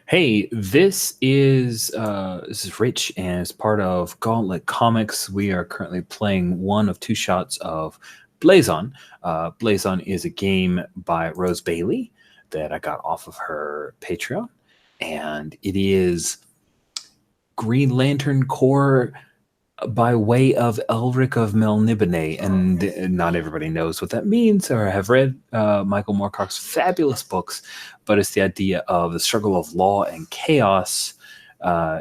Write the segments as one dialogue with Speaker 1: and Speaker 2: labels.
Speaker 1: Hey, this is Rich, and as part of Gauntlet Comics, we are currently playing one of two shots of Blazon. Blazon is a game by Rose Bailey that I got off of her Patreon, and it is Green Lantern Corps by way of Elric of Melniboné, and not everybody knows what that means or have read Michael Moorcock's fabulous books, but it's the idea of the struggle of law and chaos uh,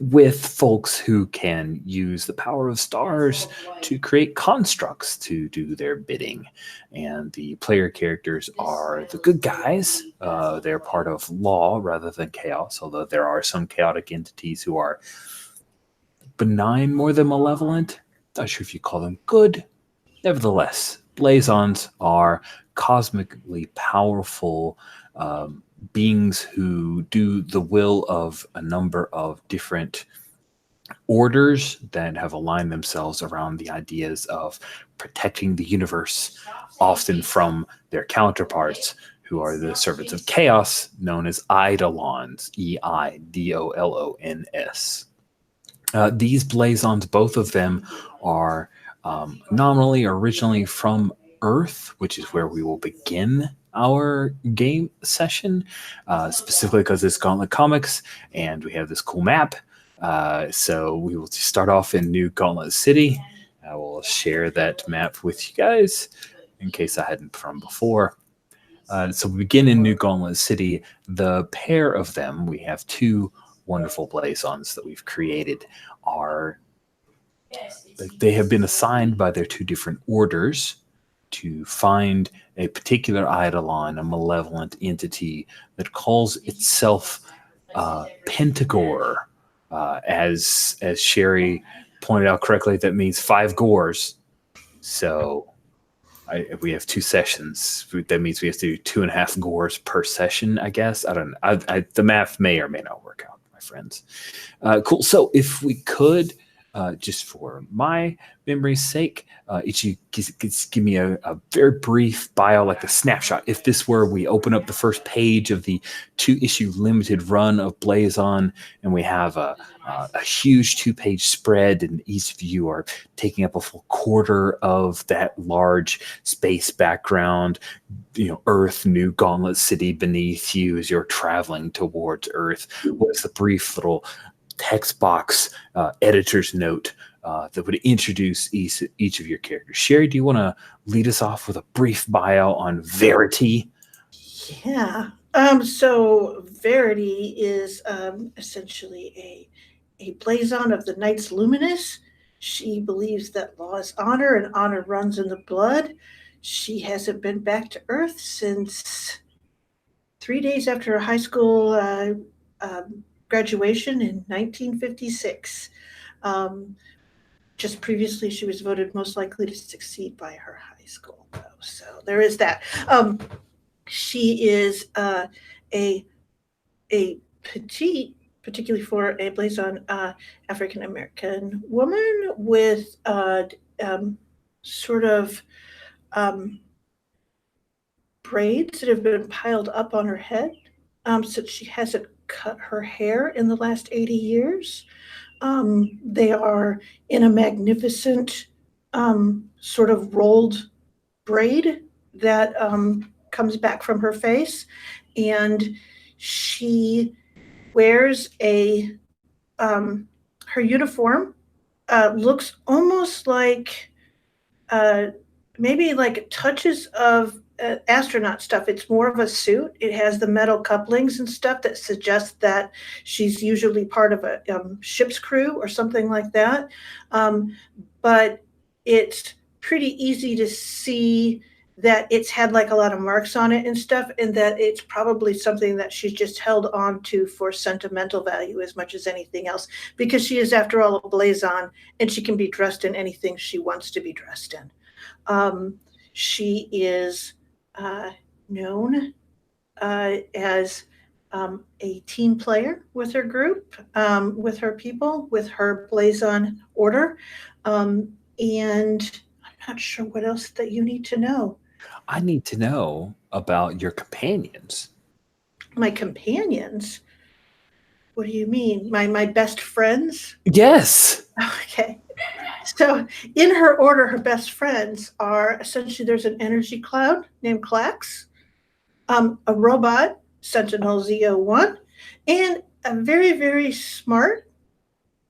Speaker 1: with folks who can use the power of stars to create constructs to do their bidding. And the player characters are the good guys. They're part of law rather than chaos, although there are some chaotic entities who are benign more than malevolent. Not sure if you call them good. Nevertheless, Blazons are cosmically powerful beings who do the will of a number of different orders that have aligned themselves around the ideas of protecting the universe, often from their counterparts, who are the servants of chaos, known as Eidolons, Eidolons. These Blazons, both of them, are nominally originally from Earth, which is where we will begin our game session, specifically because it's Gauntlet Comics and we have this cool map. So we will just start off in New Gauntlet City. I will share that map with you guys in case I hadn't from before. So we begin in New Gauntlet City. The pair of them, we have two wonderful Blazons that we've created, are they have been assigned by their two different orders to find a particular eidolon, a malevolent entity that calls itself Pentagore. As Sherry pointed out correctly, that means five gores. So we have two sessions. That means we have to do 2.5 gores per session, I guess. I don't know. The math may or may not work out, my friends. Cool. So if we could, just for my memory's sake, if you just give me a very brief bio, like a snapshot. If this were, we open up the first page of the 2-issue limited run of Blazon, and we have a huge 2-page spread, and each of you are taking up a full quarter of that large space background. Earth, New Gauntlet City beneath you as you're traveling towards Earth. What's the brief little text box editor's note that would introduce each of your characters? Sherry, do you want to lead us off with a brief bio on Verity?
Speaker 2: Yeah. So Verity is essentially a blazon of the Knights Luminous. She believes that law is honor and honor runs in the blood. She hasn't been back to Earth since 3 days after her high school graduation in 1956. Um, just previously, she was voted most likely to succeed by her high school. So there is that. She is a petite, particularly for a Blazon African American woman with sort of um, braids that have been piled up on her head, since she hasn't cut her hair in the last 80 years. They are in a magnificent sort of rolled braid that comes back from her face, and she wears her uniform looks almost like uh, maybe like touches of astronaut stuff. It's more of a suit. It has the metal couplings and stuff that suggests that she's usually part of a ship's crew or something like that. But it's pretty easy to see that it's had like a lot of marks on it and stuff, and that it's probably something that she's just held on to for sentimental value as much as anything else, because she is, after all, a Blazon, and she can be dressed in anything she wants to be dressed in. She is known as a team player with her group, with her people, with her Blazon order. And I'm not sure what else that you need to know.
Speaker 1: I need to know about your companions.
Speaker 2: My companions? What do you mean? My best friends?
Speaker 1: Yes.
Speaker 2: Okay. So in her order, her best friends are essentially there's an energy cloud named Clax, a robot, Sentinel Z01, and a very, very smart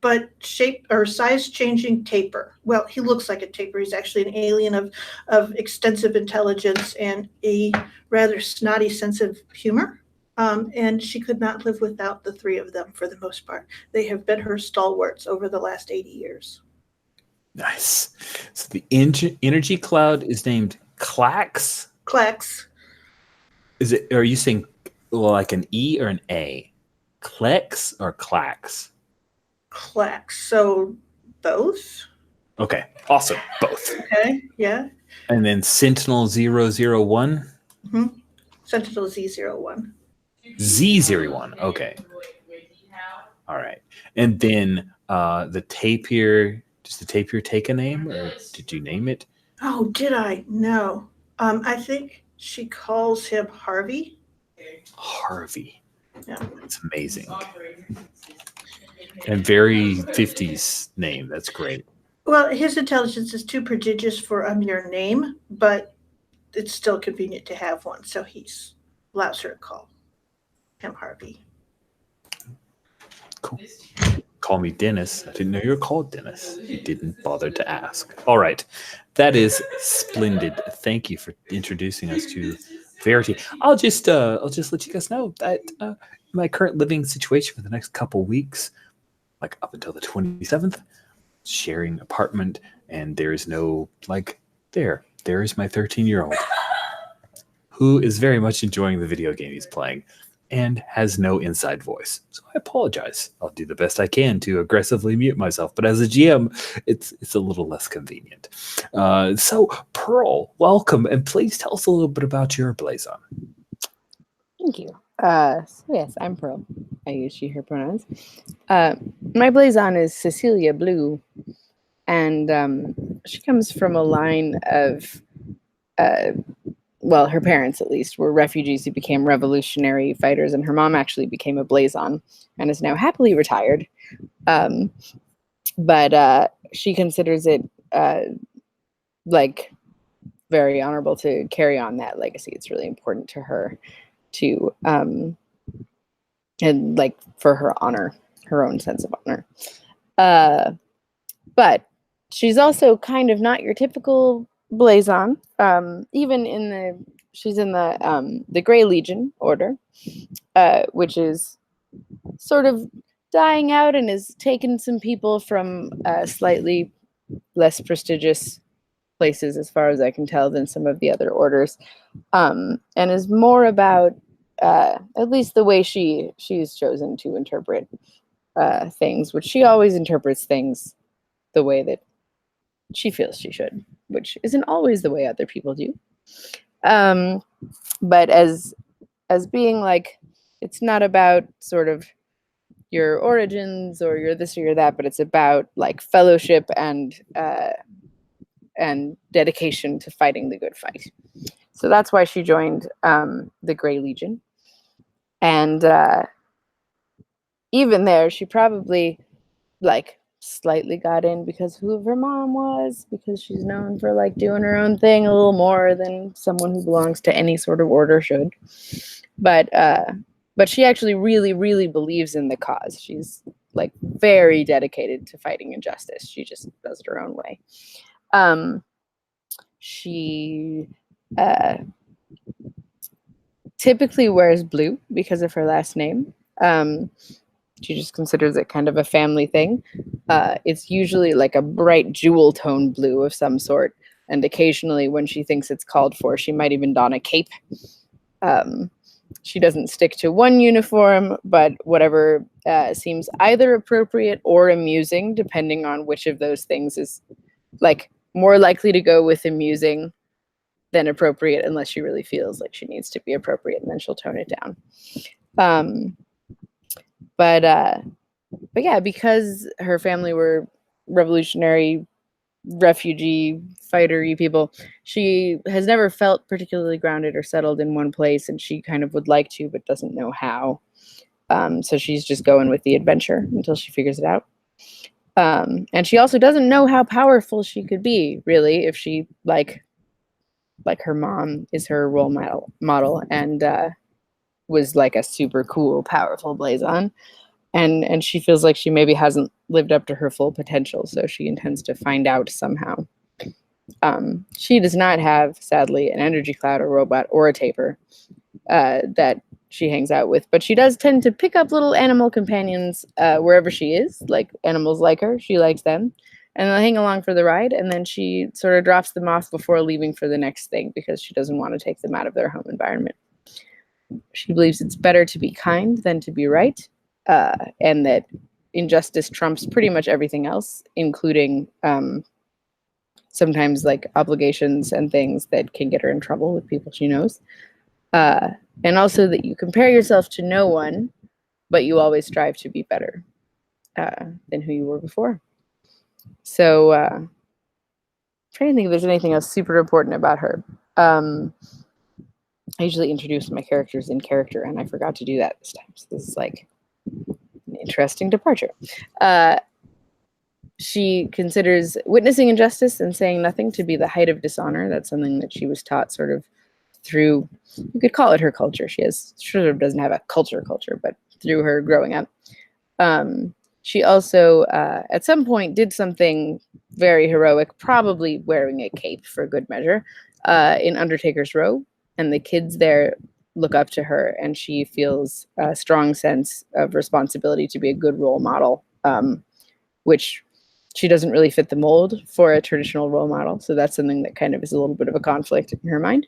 Speaker 2: but shape or size changing tapir. Well, he looks like a tapir. He's actually an alien of extensive intelligence and a rather snotty sense of humor. And she could not live without the three of them for the most part. They have been her stalwarts over the last 80 years.
Speaker 1: Nice. So the energy cloud is named Clax.
Speaker 2: Clax.
Speaker 1: Is it? Are you saying like an E or an A? Klex or Clax?
Speaker 2: Clax. So both?
Speaker 1: Okay, awesome. Both.
Speaker 2: Okay, yeah.
Speaker 1: And then Sentinel 001?
Speaker 2: Mm-hmm. Sentinel Z01.
Speaker 1: Z01. Okay. All right. And then the tapir, does the tapir take a name or did you name it?
Speaker 2: Oh, did I? No. I think she calls him Harvey.
Speaker 1: Harvey.
Speaker 2: Yeah.
Speaker 1: It's amazing. And very 50s name. That's great.
Speaker 2: Well, his intelligence is too prodigious for a mere name, but it's still convenient to have one, so he allows her to call him Harvey.
Speaker 1: Cool. Call me Dennis. I didn't know you were called Dennis. You didn't bother to ask. All right. That is splendid. Thank you for introducing us to Verity. I'll just let you guys know that my current living situation for the next couple weeks, like up until the 27th, sharing apartment, and there is no there is my 13-year-old who is very much enjoying the video game he's playing and has no inside voice. So I apologize. I'll do the best I can to aggressively mute myself, but as a GM, it's a little less convenient. So Pearl, welcome, and please tell us a little bit about your Blazon.
Speaker 3: Thank you. So yes, I'm Pearl. I use she, her pronouns. My Blazon is Cecilia Blue, and she comes from a line of well, her parents at least were refugees who became revolutionary fighters, and her mom actually became a Blazon and is now happily retired. But she considers it like very honorable to carry on that legacy. It's really important to her to and like for her honor, her own sense of honor. But she's also kind of not your typical Blazon. Even she's in the Grey Legion order, which is sort of dying out and has taken some people from slightly less prestigious places, as far as I can tell, than some of the other orders, and is more about at least the way she's chosen to interpret things, which she always interprets things the way that she feels she should, which isn't always the way other people do. But as being like, it's not about sort of your origins or your this or your that, but it's about like fellowship and dedication to fighting the good fight. So that's why she joined the Grey Legion. And even there, she probably like slightly got in because who her mom was, because she's known for like doing her own thing a little more than someone who belongs to any sort of order should. But she actually really, really believes in the cause. She's like very dedicated to fighting injustice. She just does it her own way. She typically wears blue because of her last name. She just considers it kind of a family thing. It's usually like a bright jewel tone blue of some sort. And occasionally when she thinks it's called for, she might even don a cape. She doesn't stick to one uniform, but whatever seems either appropriate or amusing, depending on which of those things is like more likely to go with amusing than appropriate, unless she really feels like she needs to be appropriate, and then she'll tone it down. But yeah, because her family were revolutionary refugee fightery people. She has never felt particularly grounded or settled in one place, and she kind of would like to, but doesn't know how. So she's just going with the adventure until she figures it out. And she also doesn't know how powerful she could be, really, if she like her mom is her role model and was like a super cool, powerful Blazon. And she feels like she maybe hasn't lived up to her full potential, so she intends to find out somehow. She does not have, sadly, an energy cloud, a robot, or a taper that she hangs out with, but she does tend to pick up little animal companions wherever she is, like animals like her. She likes them, and they'll hang along for the ride, and then she sort of drops them off before leaving for the next thing because she doesn't want to take them out of their home environment. She believes it's better to be kind than to be right, and that injustice trumps pretty much everything else, including sometimes like obligations and things that can get her in trouble with people she knows. And also that you compare yourself to no one, but you always strive to be better than who you were before. So I'm trying to think if there's anything else super important about her. I usually introduce my characters in character, and I forgot to do that this time. So this is like an interesting departure. She considers witnessing injustice and saying nothing to be the height of dishonor. That's something that she was taught sort of through, you could call it her culture. She sort of doesn't have a culture, but through her growing up. She also, at some point, did something very heroic, probably wearing a cape for good measure, in Undertaker's Row. And the kids there look up to her, and she feels a strong sense of responsibility to be a good role model, which she doesn't really fit the mold for a traditional role model. So that's something that kind of is a little bit of a conflict in her mind.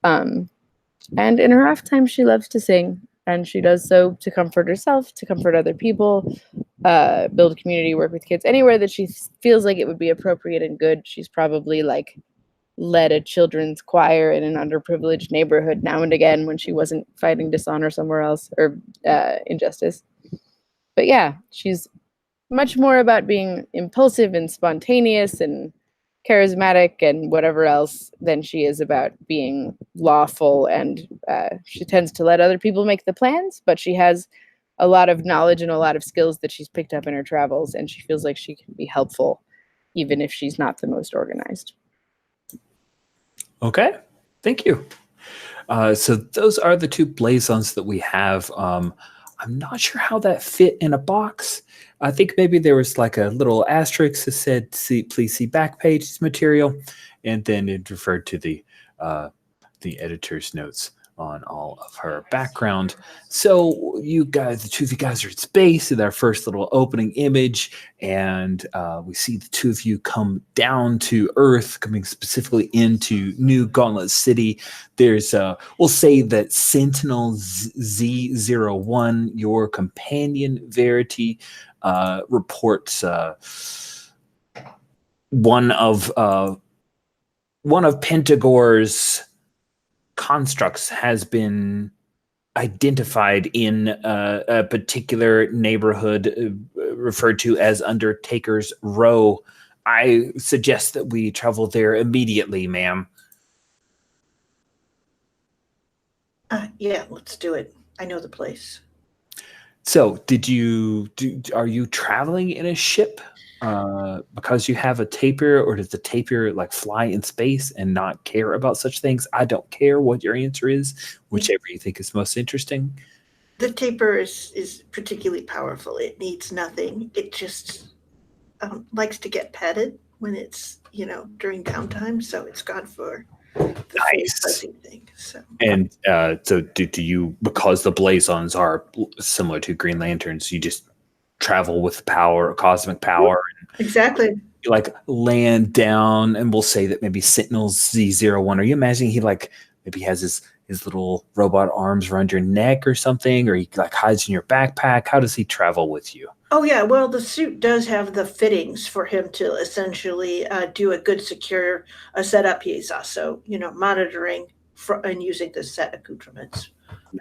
Speaker 3: And in her off time, she loves to sing, and she does so to comfort herself, to comfort other people, build community, work with kids. Anywhere that she feels like it would be appropriate and good, she's probably like led a children's choir in an underprivileged neighborhood now and again when she wasn't fighting dishonor somewhere else or injustice. But yeah, she's much more about being impulsive and spontaneous and charismatic and whatever else than she is about being lawful. And she tends to let other people make the plans, but she has a lot of knowledge and a lot of skills that she's picked up in her travels, and she feels like she can be helpful even if she's not the most organized.
Speaker 1: Okay, thank you. So those are the two Blazons that we have. I'm not sure how that fit in a box. I think maybe there was like a little asterisk that said, please see back page material, and then it referred to the editor's notes on all of her background. So you guys, the two of you guys are at space in our first little opening image, and we see the two of you come down to Earth, coming specifically into New Gauntlet City. There's, we'll say that Sentinel Z01, your companion Verity, reports one of Pentagor's constructs has been identified in a particular neighborhood referred to as Undertaker's Row. I suggest that we travel there immediately, ma'am.
Speaker 2: Yeah, let's do it. I know the place.
Speaker 1: So, are you traveling in a ship because you have a taper, or does the taper like fly in space and not care about such things? I don't care what your answer is, whichever you think is most interesting.
Speaker 2: The taper is particularly powerful. It needs nothing. It just likes to get petted when it's, during downtime. So it's gone for the
Speaker 1: nice
Speaker 2: thing. So.
Speaker 1: And so do you, because the Blazons are similar to Green Lanterns, you just travel with power, cosmic power?
Speaker 2: Exactly.
Speaker 1: You like land down, and we'll say that maybe Sentinel Z01, are you imagining he like maybe has his little robot arms around your neck or something, or he like hides in your backpack? How does he travel with you?
Speaker 2: Oh, yeah. Well, the suit does have the fittings for him to essentially do a good secure setup. He's also, monitoring and using the set accoutrements.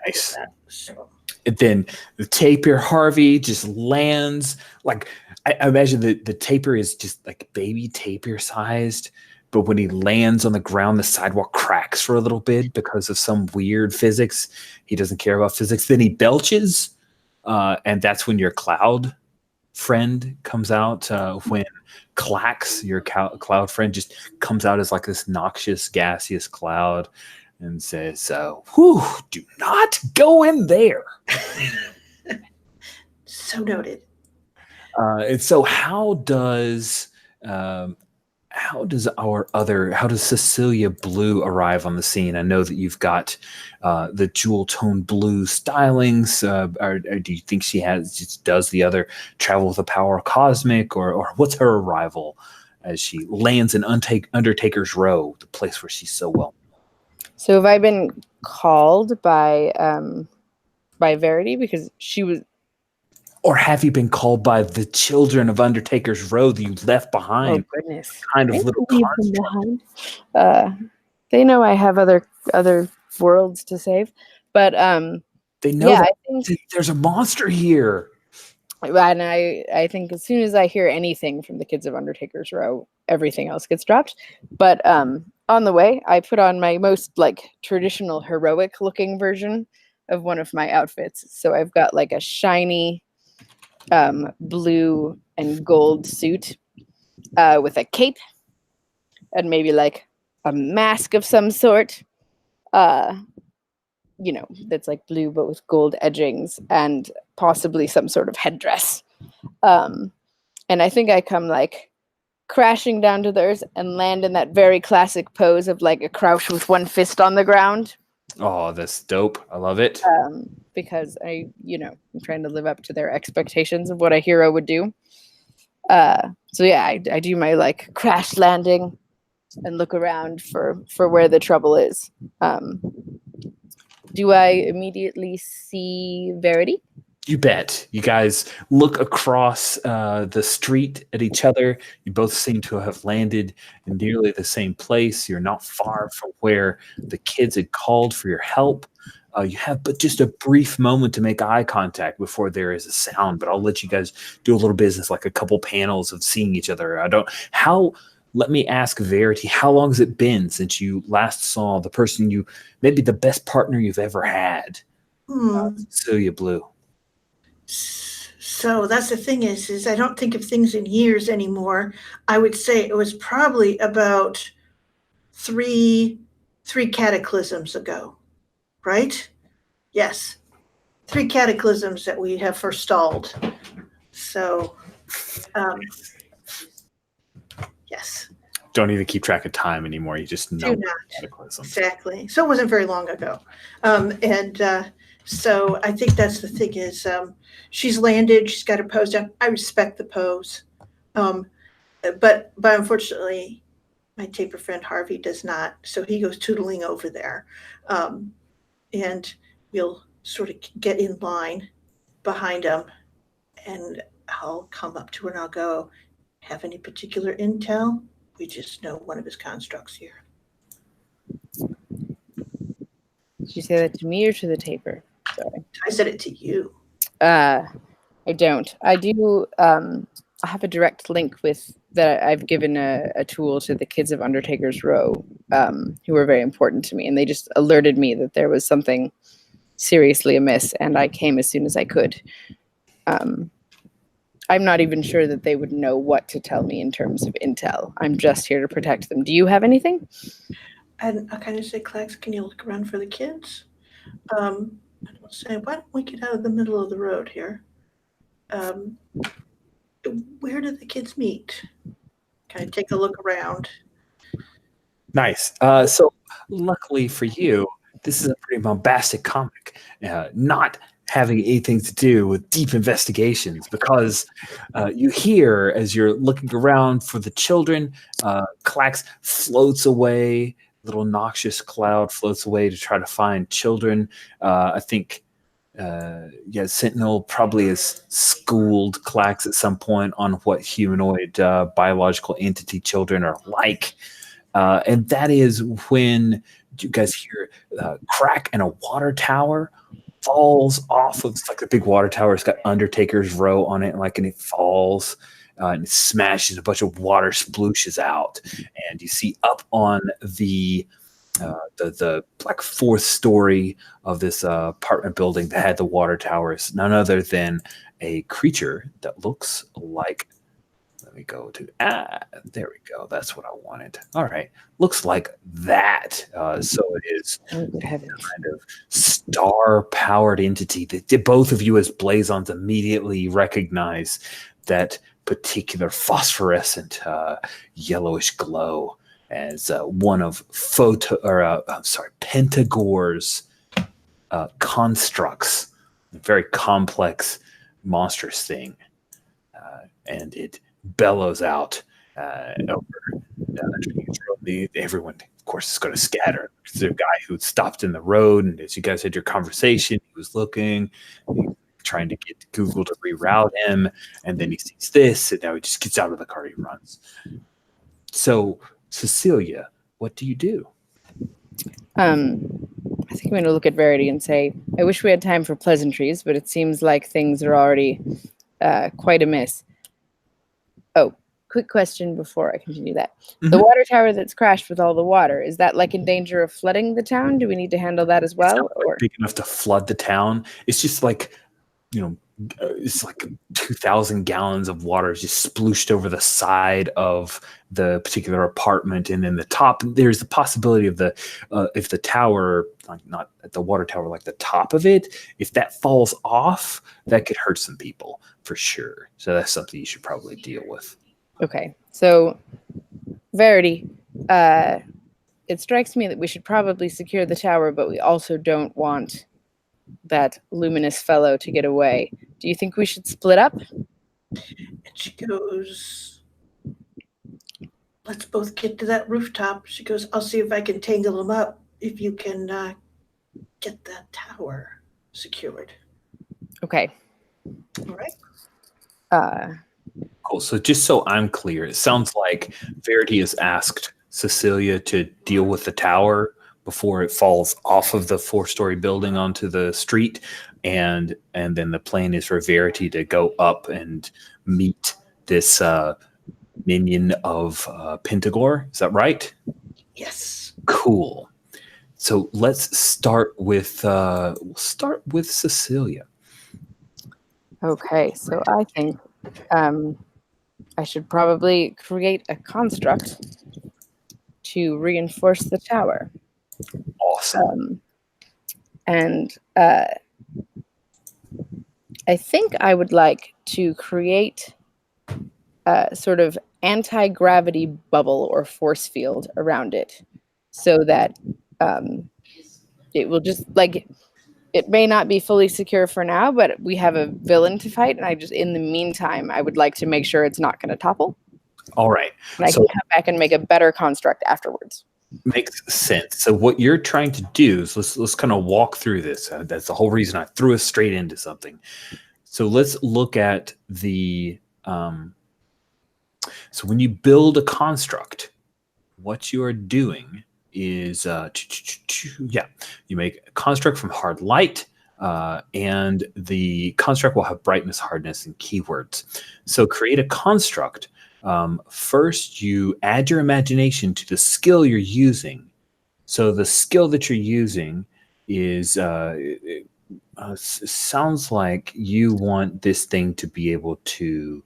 Speaker 1: Nice.
Speaker 2: So.
Speaker 1: And then the taper Harvey just lands like I imagine the tapir is just like baby tapir sized, but when he lands on the ground, the sidewalk cracks for a little bit because of some weird physics. He doesn't care about physics. Then he belches, and that's when your cloud friend comes out. When Clax, your cloud friend, just comes out as like this noxious, gaseous cloud and says, "Whew, do not go in there."
Speaker 2: So noted.
Speaker 1: And so how does Cecilia Blue arrive on the scene? I know that you've got the jewel tone blue stylings. Or do you think she does the other travel with the power cosmic, or what's her arrival as she lands in Undertaker's Row, the place where she's so well?
Speaker 3: So have I been called by Verity because she was?
Speaker 1: Or have you been called by the children of Undertaker's Row that you left behind?
Speaker 3: Oh goodness!
Speaker 1: Kind of
Speaker 3: I
Speaker 1: little
Speaker 3: leave them behind. They know I have other worlds to save, but
Speaker 1: they know
Speaker 3: yeah,
Speaker 1: that
Speaker 3: I think
Speaker 1: there's a monster here.
Speaker 3: And I think as soon as I hear anything from the kids of Undertaker's Row, everything else gets dropped. But on the way, I put on my most like traditional heroic looking version of one of my outfits. So I've got like a shiny blue and gold suit with a cape and maybe like a mask of some sort. That's like blue but with gold edgings and possibly some sort of headdress. And I think I come like crashing down to the earth and land in that very classic pose of like a crouch with one fist on the ground.
Speaker 1: Oh, that's dope. I love it.
Speaker 3: Because I'm trying to live up to their expectations of what a hero would do. So yeah, I do my like crash landing and look around for where the trouble is. Do I immediately see Verity?
Speaker 1: You bet. You guys look across the street at each other. You both seem to have landed in nearly the same place. You're not far from where the kids had called for your help. You have but just a brief moment to make eye contact before there is a sound, but I'll let you guys do a little business, like a couple panels of seeing each other. Let me ask Verity, how long has it been since you last saw the person maybe the best partner you've ever had? Cecilia Blue.
Speaker 2: So that's the thing is I don't think of things in years anymore. I would say it was probably about three cataclysms ago, right? Yes, 3 cataclysms that we have forestalled. So, yes.
Speaker 1: Don't even keep track of time anymore. You just know cataclysms.
Speaker 2: Exactly. So it wasn't very long ago. So I think that's the thing is she's landed, she's got her pose down. I respect the pose. But unfortunately, my taper friend Harvey does not. So he goes tootling over there. And we'll sort of get in line behind him. And I'll come up to her and I'll go, have any particular intel? We just know one of his constructs here.
Speaker 3: Did you say that to me or to the taper? Sorry.
Speaker 2: I said it to you.
Speaker 3: I don't. I do. I have a direct link with that. I've given a tool to the kids of Undertaker's Row, who were very important to me, and they just alerted me that there was something seriously amiss, and I came as soon as I could. I'm not even sure that they would know what to tell me in terms of intel. I'm just here to protect them. Do you have anything?
Speaker 2: And I kind of say, Clax, can you look around for the kids? I'll say, why don't we get out of the middle of the road here? Where do the kids meet? Kind of take a look around.
Speaker 1: Nice. So luckily for you, this is a pretty bombastic comic, not having anything to do with deep investigations, because you hear as you're looking around for the children, Clax floats away, little noxious cloud floats away to try to find children. I think Sentinel probably has schooled Clax at some point on what humanoid biological entity children are like. And that is when you guys hear crack and a water tower falls off of, it's like a big water tower. It's got Undertaker's row on it, and it falls and it smashes. A bunch of water splooshes out, and you see up on the like fourth story of this apartment building that had the water towers, none other than a creature that looks like. Let me go to there we go. That's what I wanted. All right, looks like that. So it is
Speaker 3: Oh,
Speaker 1: kind of star-powered entity that both of you as Blazons immediately recognize that particular phosphorescent yellowish glow as one of Pentagor's constructs, a very complex, monstrous thing, and it bellows out over. Everyone, of course, is going to scatter. There's a guy who stopped in the road, and as you guys had your conversation, he was looking, trying to get Google to reroute him, and then he sees this, and now he just gets out of the car, he runs. So, Cecilia, what do you do?
Speaker 3: I think I'm going to look at Verity and say, I wish we had time for pleasantries, but it seems like things are already quite amiss. Oh, quick question before I continue that. Mm-hmm. The water tower that's crashed with all the water, is that like in danger of flooding the town? Do we need to handle that as well?
Speaker 1: It's not big enough to flood the town. It's just like, it's like 2,000 gallons of water is just splooshed over the side of the particular apartment, and then the top. There's the possibility of if the tower, like not at the water tower, like the top of it, if that falls off, that could hurt some people for sure. So that's something you should probably deal with.
Speaker 3: Okay, so Verity, it strikes me that we should probably secure the tower, but we also don't want that luminous fellow to get away. Do you think we should split up?
Speaker 2: And she goes, let's both get to that rooftop. She goes, I'll see if I can tangle him up, if you can get that tower secured.
Speaker 3: Okay.
Speaker 2: All right.
Speaker 1: Cool. So just so I'm clear, it sounds like Verity has asked Cecilia to deal with the tower before it falls off of the 4-story building onto the street, and then the plan is for Verity to go up and meet this minion of Pentagor. Is that right?
Speaker 2: Yes.
Speaker 1: Cool. So let's start with Cecilia.
Speaker 3: Okay, so I think I should probably create a construct to reinforce the tower.
Speaker 1: Awesome.
Speaker 3: And I think I would like to create a sort of anti-gravity bubble or force field around it, so that it will just, like, it may not be fully secure for now, but we have a villain to fight, and in the meantime, I would like to make sure it's not going to topple.
Speaker 1: All right.
Speaker 3: And I can come back and make a better construct afterwards.
Speaker 1: Makes sense. So what you're trying to do is let's kind of walk through this. That's the whole reason I threw us straight into something. So let's look at the so when you build a construct, what you are doing is you make a construct from hard light, and the construct will have brightness, hardness, and keywords. So create a construct. First, you add your imagination to the skill you're using. So the skill that you're using is sounds like you want this thing to be able to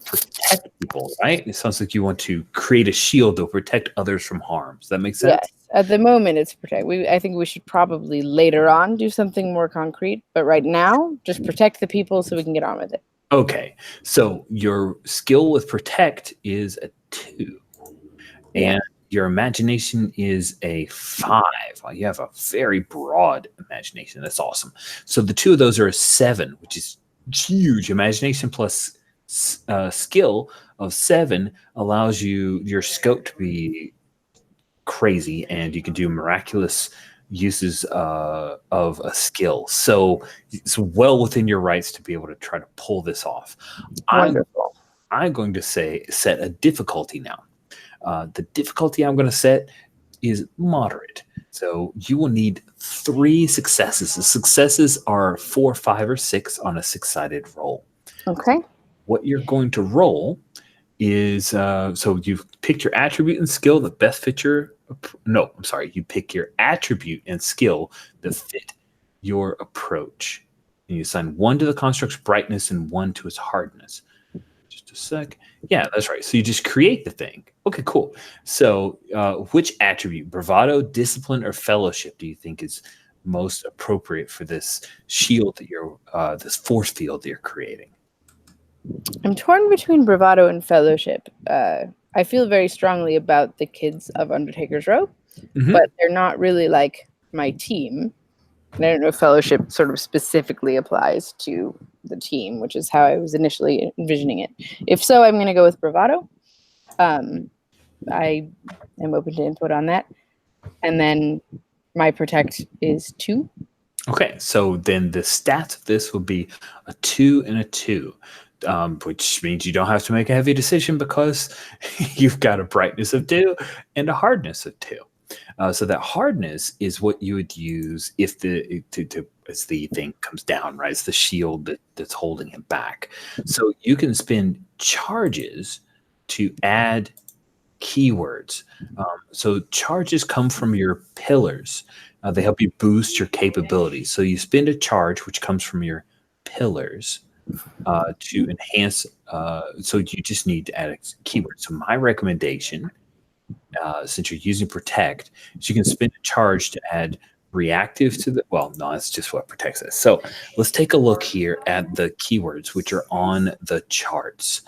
Speaker 1: protect people, right? It sounds like you want to create a shield to protect others from harm. Does that make sense?
Speaker 3: Yes. At the moment, it's protect. I think we should probably later on do something more concrete. But right now, just protect the people so we can get on with it.
Speaker 1: Okay. So your skill with protect is a 2. And your imagination is a 5. Well, you have a very broad imagination. That's awesome. So the 2 of those are a 7, which is huge. Imagination plus skill of 7 allows your scope to be crazy, and you can do miraculous uses of a skill. So it's well within your rights to be able to try to pull this off.
Speaker 3: Wonderful.
Speaker 1: I'm going to set a difficulty now. The difficulty I'm going to set is moderate. So you will need 3 successes. The successes are 4, 5, or 6 on a 6-sided roll.
Speaker 3: Okay.
Speaker 1: What you're going to roll is so you've picked your attribute and skill that best fit your. No, I'm sorry. You pick your attribute and skill that fit your approach. And you assign 1 to the construct's brightness and 1 to its hardness. Just a sec. Yeah, that's right. So you just create the thing. Okay, cool. So which attribute, bravado, discipline, or fellowship, do you think is most appropriate for this shield that you're, this force field that you're creating?
Speaker 3: I'm torn between bravado and fellowship. I feel very strongly about the kids of Undertaker's Row, but they're not really like my team. And I don't know if fellowship sort of specifically applies to the team, which is how I was initially envisioning it. If so, I'm going to go with bravado. I am open to input on that. And then my protect is 2.
Speaker 1: Okay, so then the stats of this will be a 2 and a 2. Which means you don't have to make a heavy decision because you've got a brightness of 2 and a hardness of 2. So that hardness is what you would use if as the thing comes down, right? It's the shield that's holding it back. So you can spend charges to add keywords. So charges come from your pillars. They help you boost your capabilities. So you spend a charge, which comes from your pillars, to enhance. So you just need to add a keyword. So my recommendation, since you're using protect, is you can spend a charge to add reactive to the. Well, no, that's just what protects us. So let's take a look here at the keywords which are on the charts.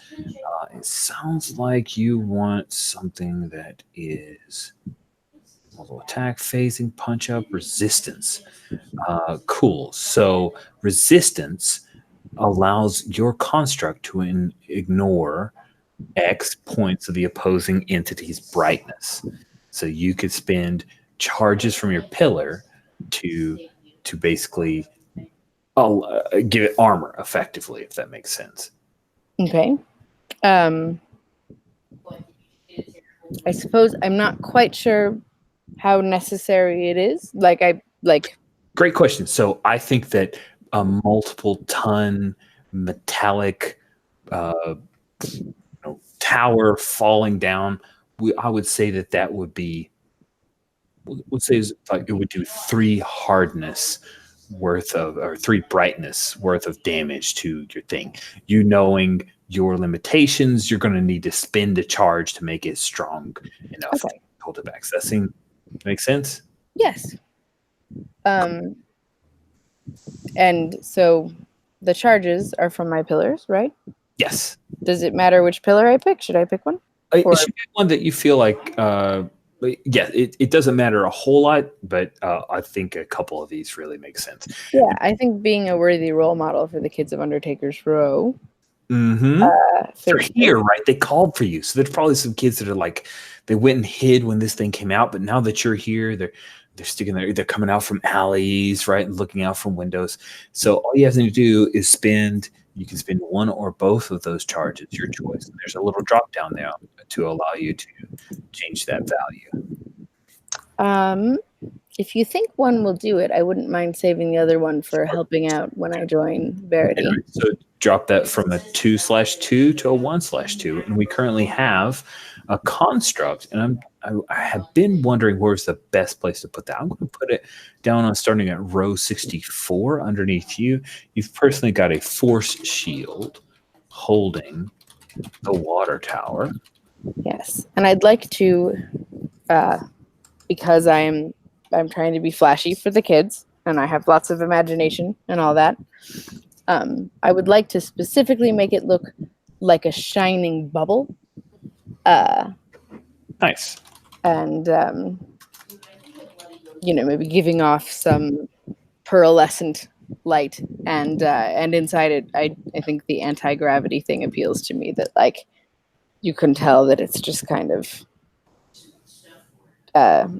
Speaker 1: It sounds like you want something that is multiple attack, phasing, punch up, resistance. Cool. So resistance allows your construct to ignore X points of the opposing entity's brightness. So you could spend charges from your pillar to basically give it armor effectively, if that makes sense.
Speaker 3: Okay. I suppose I'm not quite sure how necessary it is. Great
Speaker 1: question. So I think that a multiple ton metallic tower falling down, I would say that would be, let's say it would do 3 hardness worth of, or 3 brightness worth of damage to your thing. You knowing your limitations, you're going to need to spend a charge to make it strong enough to hold it back. Does that make sense?
Speaker 3: Yes. And so the charges are from my pillars, right?
Speaker 1: Yes.
Speaker 3: Does it matter which pillar I pick? Should I pick one?
Speaker 1: It should be one that you feel like, yeah, it doesn't matter a whole lot, but I think a couple of these really make sense.
Speaker 3: Yeah, I think being a worthy role model for the kids of Undertaker's Row.
Speaker 1: They're here, right? They called for you. So there's probably some kids that are like, they went and hid when this thing came out, but now that you're here, they're sticking there. They're coming out from alleys, right, and looking out from windows. So all you have to do is you can spend one or both of those charges, your choice. And there's a little drop down there to allow you to change that value.
Speaker 3: If you think one will do it, I wouldn't mind saving the other one for helping out when I join Verity.
Speaker 1: Anyway, so drop that from a 2/2 to a 1/2. And we currently have a construct, and I have been wondering where's the best place to put that. I'm going to put it down on starting at row 64 underneath you. You've personally got a force shield holding the water tower.
Speaker 3: Yes, and I'd like to, because I'm trying to be flashy for the kids, and I have lots of imagination and all that. I would like to specifically make it look like a shining bubble.
Speaker 1: Nice.
Speaker 3: And maybe giving off some pearlescent light, and inside it, I think the anti-gravity thing appeals to me. That like you can tell that it's just kind of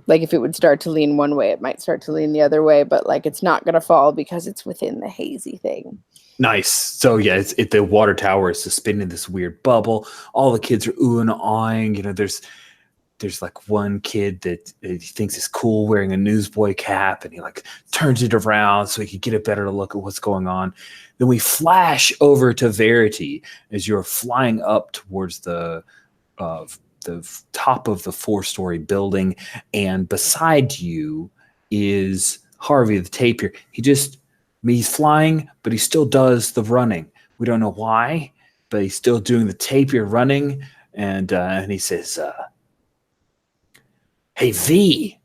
Speaker 3: like if it would start to lean one way, it might start to lean the other way, but like it's not gonna fall because it's within the hazy thing.
Speaker 1: Nice. So yeah, the water tower is suspended in this weird bubble. All the kids are oohing and awing. There's there's like one kid that he thinks is cool wearing a newsboy cap, and he like turns it around so he can get a better look at what's going on. Then we flash over to Verity as you're flying up towards the top of the 4-story building, and beside you is Harvey the tapir. He's flying, but he still does the running. We don't know why, but he's still doing the tapir running, and he says, "Hey V,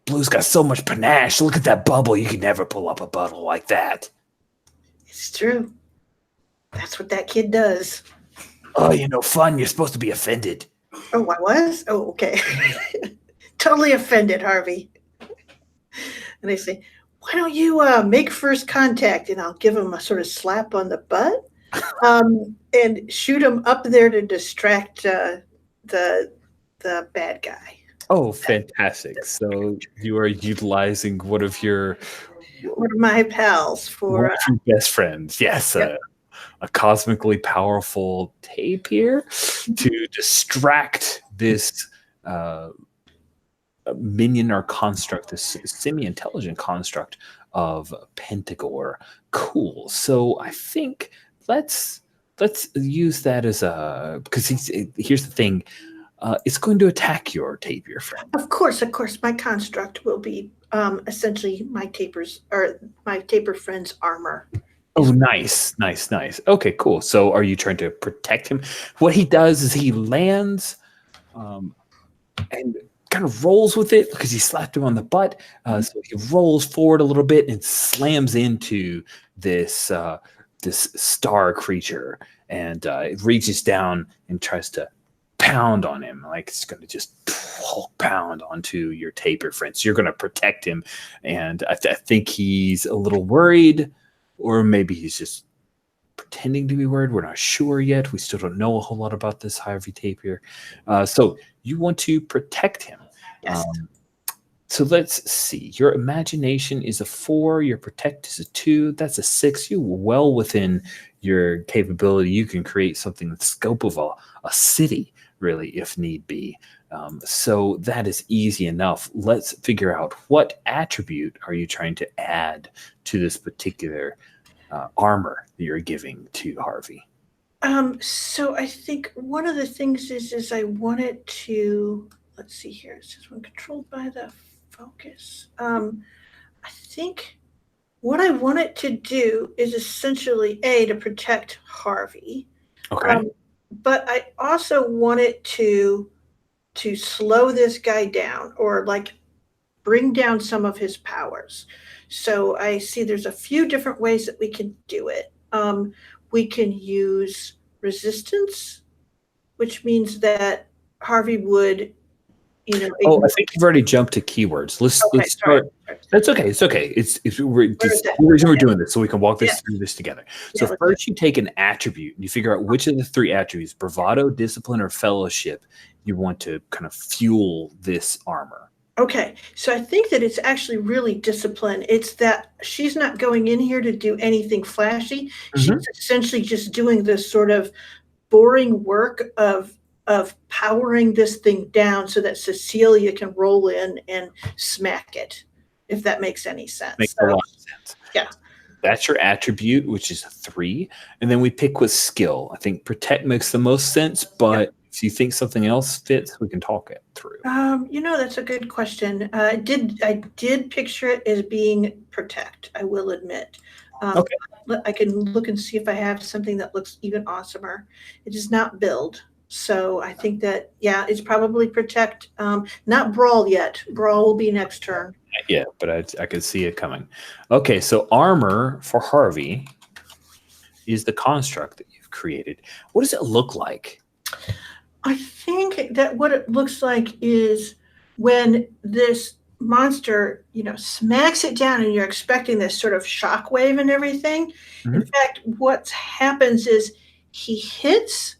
Speaker 1: Blue's got so much panache. Look at that bubble. You can never pull up a bubble like that."
Speaker 2: It's true. That's what that kid does.
Speaker 1: "Oh, fun. You're supposed to be offended."
Speaker 2: Oh, I was? Oh, okay. Totally offended, Harvey. And they say, "Why don't you make first contact?" And I'll give him a sort of slap on the butt and shoot him up there to distract the bad guy.
Speaker 1: Oh, fantastic. So you are utilizing one of
Speaker 2: my pals for
Speaker 1: your best friends. Yes,
Speaker 2: yep.
Speaker 1: A cosmically powerful tapir to distract this minion or construct, this semi-intelligent construct of Pentagore. Cool. So I think let's use that as because here's the thing. It's going to attack your tapir friend.
Speaker 2: Of course. My construct will be essentially my tapir friend's armor.
Speaker 1: Oh, nice. Okay, cool. So are you trying to protect him? What he does is he lands and kind of rolls with it because he slapped him on the butt. So he rolls forward a little bit and slams into this star creature, and it reaches down and tries to pound on him. Like it's going to just pound onto your tapir friend. So you're going to protect him, and I think he's a little worried. Or maybe he's just pretending to be worried. We're not sure yet. We still don't know a whole lot about this Harvey tapir. So you want to protect him.
Speaker 2: Yes.
Speaker 1: So let's see. Your imagination is a 4. Your protect is a 2. That's a 6. You're well within your capability. You can create something the scope of a city, really, if need be. So that is easy enough. Let's figure out what attribute are you trying to add to this particular armor that you're giving to Harvey.
Speaker 2: So I think one of the things is I wanted to, let's see here. It says when controlled by the focus. I think what I wanted to do is essentially to protect Harvey.
Speaker 1: Okay.
Speaker 2: But I also wanted to slow this guy down, or like bring down some of his powers. So I see there's a few different ways that we can do it. We can use resistance, which means that Harvey would,
Speaker 1: I think you've already jumped to keywords. Let's start. Sorry. That's okay. It's okay. The reason we're doing this so we can walk through this together. So first you take an attribute and you figure out which of the 3 attributes, bravado, discipline, or fellowship, you want to kind of fuel this armor.
Speaker 2: Okay. So I think that it's actually really discipline. It's that she's not going in here to do anything flashy. Mm-hmm. She's essentially just doing this sort of boring work of powering this thing down so that Cecilia can roll in and smack it, if that makes any sense.
Speaker 1: Makes a lot of sense.
Speaker 2: Yeah.
Speaker 1: That's your attribute, which is a 3. And then we pick with skill. I think protect makes the most sense, but if you think something else fits, we can talk it through.
Speaker 2: That's a good question. I did picture it as being protect, I will admit. Okay. I can look and see if I have something that looks even awesomer. It is not build. So I think that, it's probably protect, not brawl yet. Brawl will be next turn.
Speaker 1: Yeah, but I could see it coming. Okay, so armor for Harvey is the construct that you've created. What does it look like?
Speaker 2: I think that what it looks like is when this monster, smacks it down and you're expecting this sort of shockwave and everything. Mm-hmm. In fact, what happens is he hits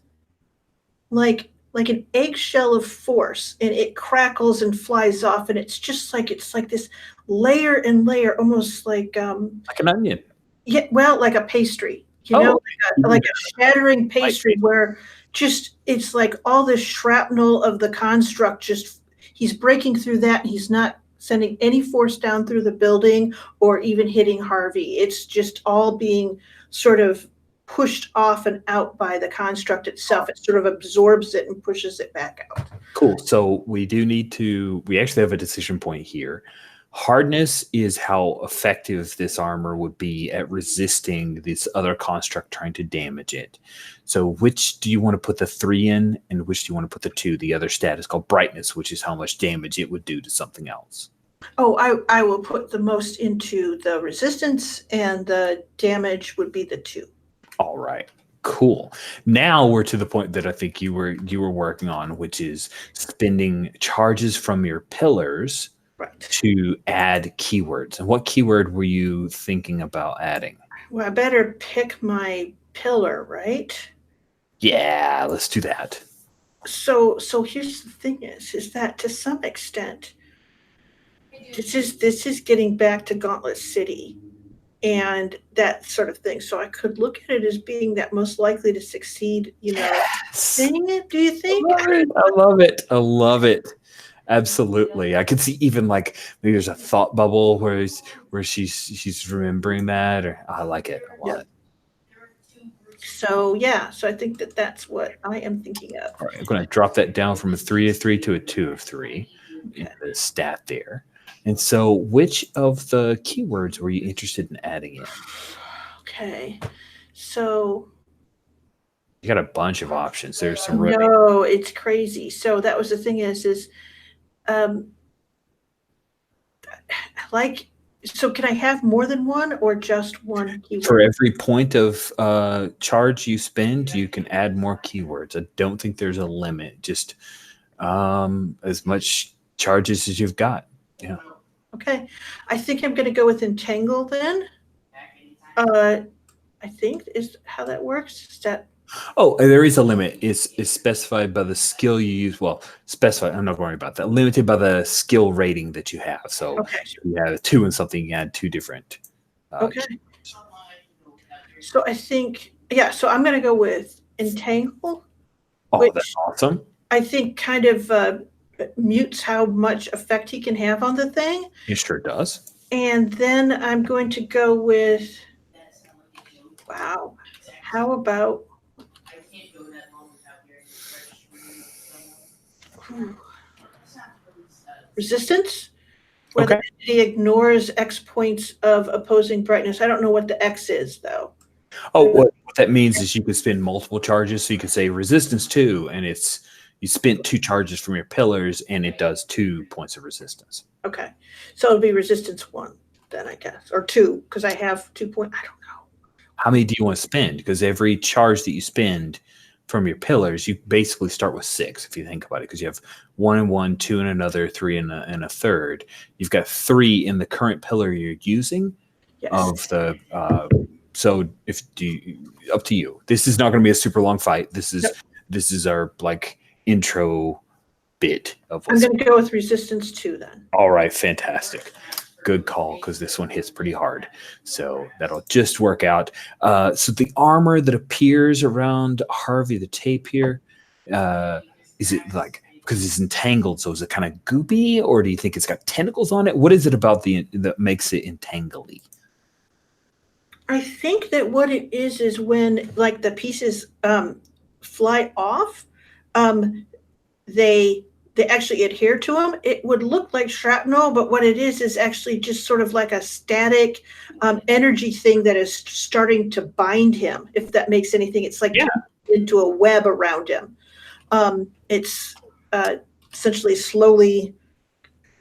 Speaker 2: like an eggshell of force, and it crackles and flies off, and it's like this layer and layer, almost like an
Speaker 1: onion.
Speaker 2: Yeah, well, like a pastry, like a shattering pastry where just it's like all the shrapnel of the construct, just he's breaking through that, and he's not sending any force down through the building or even hitting Harvey. It's just all being sort of pushed off and out by the construct itself. It sort of absorbs it and pushes it back out.
Speaker 1: Cool. So we actually have a decision point here. Hardness is how effective this armor would be at resisting this other construct trying to damage it. So which do you want to put the 3 in, and which do you want to put the 2? The other stat is called brightness, which is how much damage it would do to something else.
Speaker 2: Oh, I will put the most into the resistance, and the damage would be the 2.
Speaker 1: All right. Cool. Now we're to the point that I think you were working on, which is spending charges from your pillars to add keywords. And what keyword were you thinking about adding?
Speaker 2: Well, I better pick my pillar, right?
Speaker 1: Yeah, let's do that.
Speaker 2: So here's the thing is that to some extent, this is getting back to Gauntlet City and that sort of thing. So I could look at it as being that most likely to succeed, thing, do you think?
Speaker 1: I love it. Absolutely. I could see even like maybe there's a thought bubble where she's remembering that, or I like it a lot.
Speaker 2: So I think that's what I am thinking of.
Speaker 1: All right, I'm going to drop that down from a 3 of 3 to a 2 of 3 in the stat there. And so which of the keywords were you interested in adding in?
Speaker 2: Okay. So
Speaker 1: you got a bunch of options. There's some
Speaker 2: No, it's crazy. So that was the thing so can I have more than one or just one keyword?
Speaker 1: For every point of charge you spend, you can add more keywords. I don't think there's a limit. Just as much charges as you've got. Yeah.
Speaker 2: Okay. I think I'm going to go with entangle then. I think is how that works. Is that
Speaker 1: there is a limit. It's specified by the skill you use. Well, specified. I'm not worried about that. Limited by the skill rating that you have. So if you have a 2 and something, you add 2 different.
Speaker 2: Okay. So I think, so I'm going to go with entangle.
Speaker 1: Oh, that's awesome.
Speaker 2: I think kind of mutes how much effect he can have on the thing.
Speaker 1: It sure does.
Speaker 2: And then I'm going to go with, wow, how about resistance, where the entity ignores X points of opposing brightness. I don't know what the X is, though.
Speaker 1: Oh, what that means is you could spend multiple charges. So you could say resistance 2, and you spent 2 charges from your pillars, and it does 2 points of resistance.
Speaker 2: Okay. So it'll be resistance 1 then, I guess, or 2, because I have 2 points. I don't know.
Speaker 1: How many do you want to spend? Because every charge that you spend from your pillars, you basically start with 6 if you think about it, because you have 1 and 1, 2 and another, 3 and a third. You've got 3 in the current pillar you're using.
Speaker 2: Yes.
Speaker 1: Of the so up to you. This is not going to be a super long fight. This is our intro bit of
Speaker 2: I'm going to go with resistance 2 then.
Speaker 1: All right, fantastic. Good call, because this one hits pretty hard. So that'll just work out. So the armor that appears around Harvey the tape here, is it because it's entangled, so is it kind of goopy, or do you think it's got tentacles on it? What is it about that makes it entangly?
Speaker 2: I think that what it is when the pieces fly off, they actually adhere to them. It would look like shrapnel, but what it is actually just sort of like a static energy thing that is starting to bind him, if that makes anything. It's into a web around him. It's essentially slowly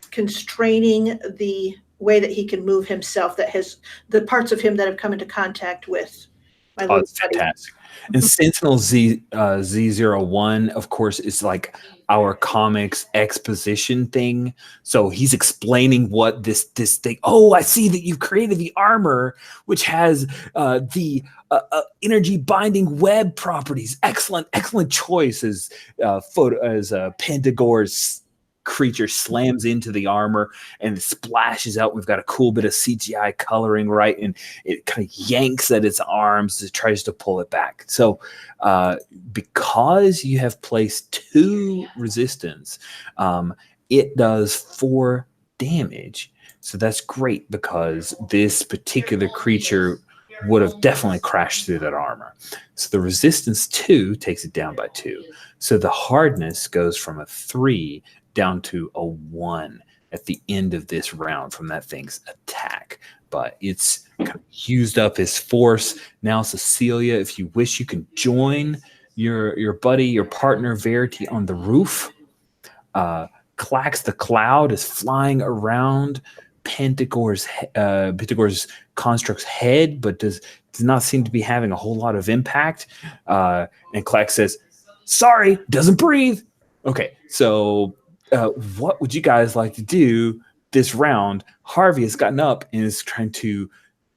Speaker 2: constraining the way that he can move himself, that has the parts of him that have come into contact with my little
Speaker 1: that's fantastic. And Sentinel Z01, of course, is like our comics exposition thing. So he's explaining what this thing. Oh, I see that you've created the armor, which has the energy binding web properties. Excellent choice as Pandagore's creature slams into the armor and it splashes out. We've got a cool bit of CGI coloring, right? And it kind of yanks at its arms. It tries to pull it back. So because you have placed 2 resistance, it does 4 damage. So that's great because this particular creature would have definitely crashed through that armor. So the resistance 2 takes it down by 2. So the hardness goes from a 3 down to a 1 at the end of this round from that thing's attack. But it's kind of used up his force. Now, Cecilia, if you wish, you can join your buddy, your partner, Verity, on the roof. Clax the Cloud is flying around Pentagor's construct's head, but does not seem to be having a whole lot of impact. And Clax says, "Sorry, doesn't breathe." Okay, so what would you guys like to do this round? Harvey has gotten up and is trying to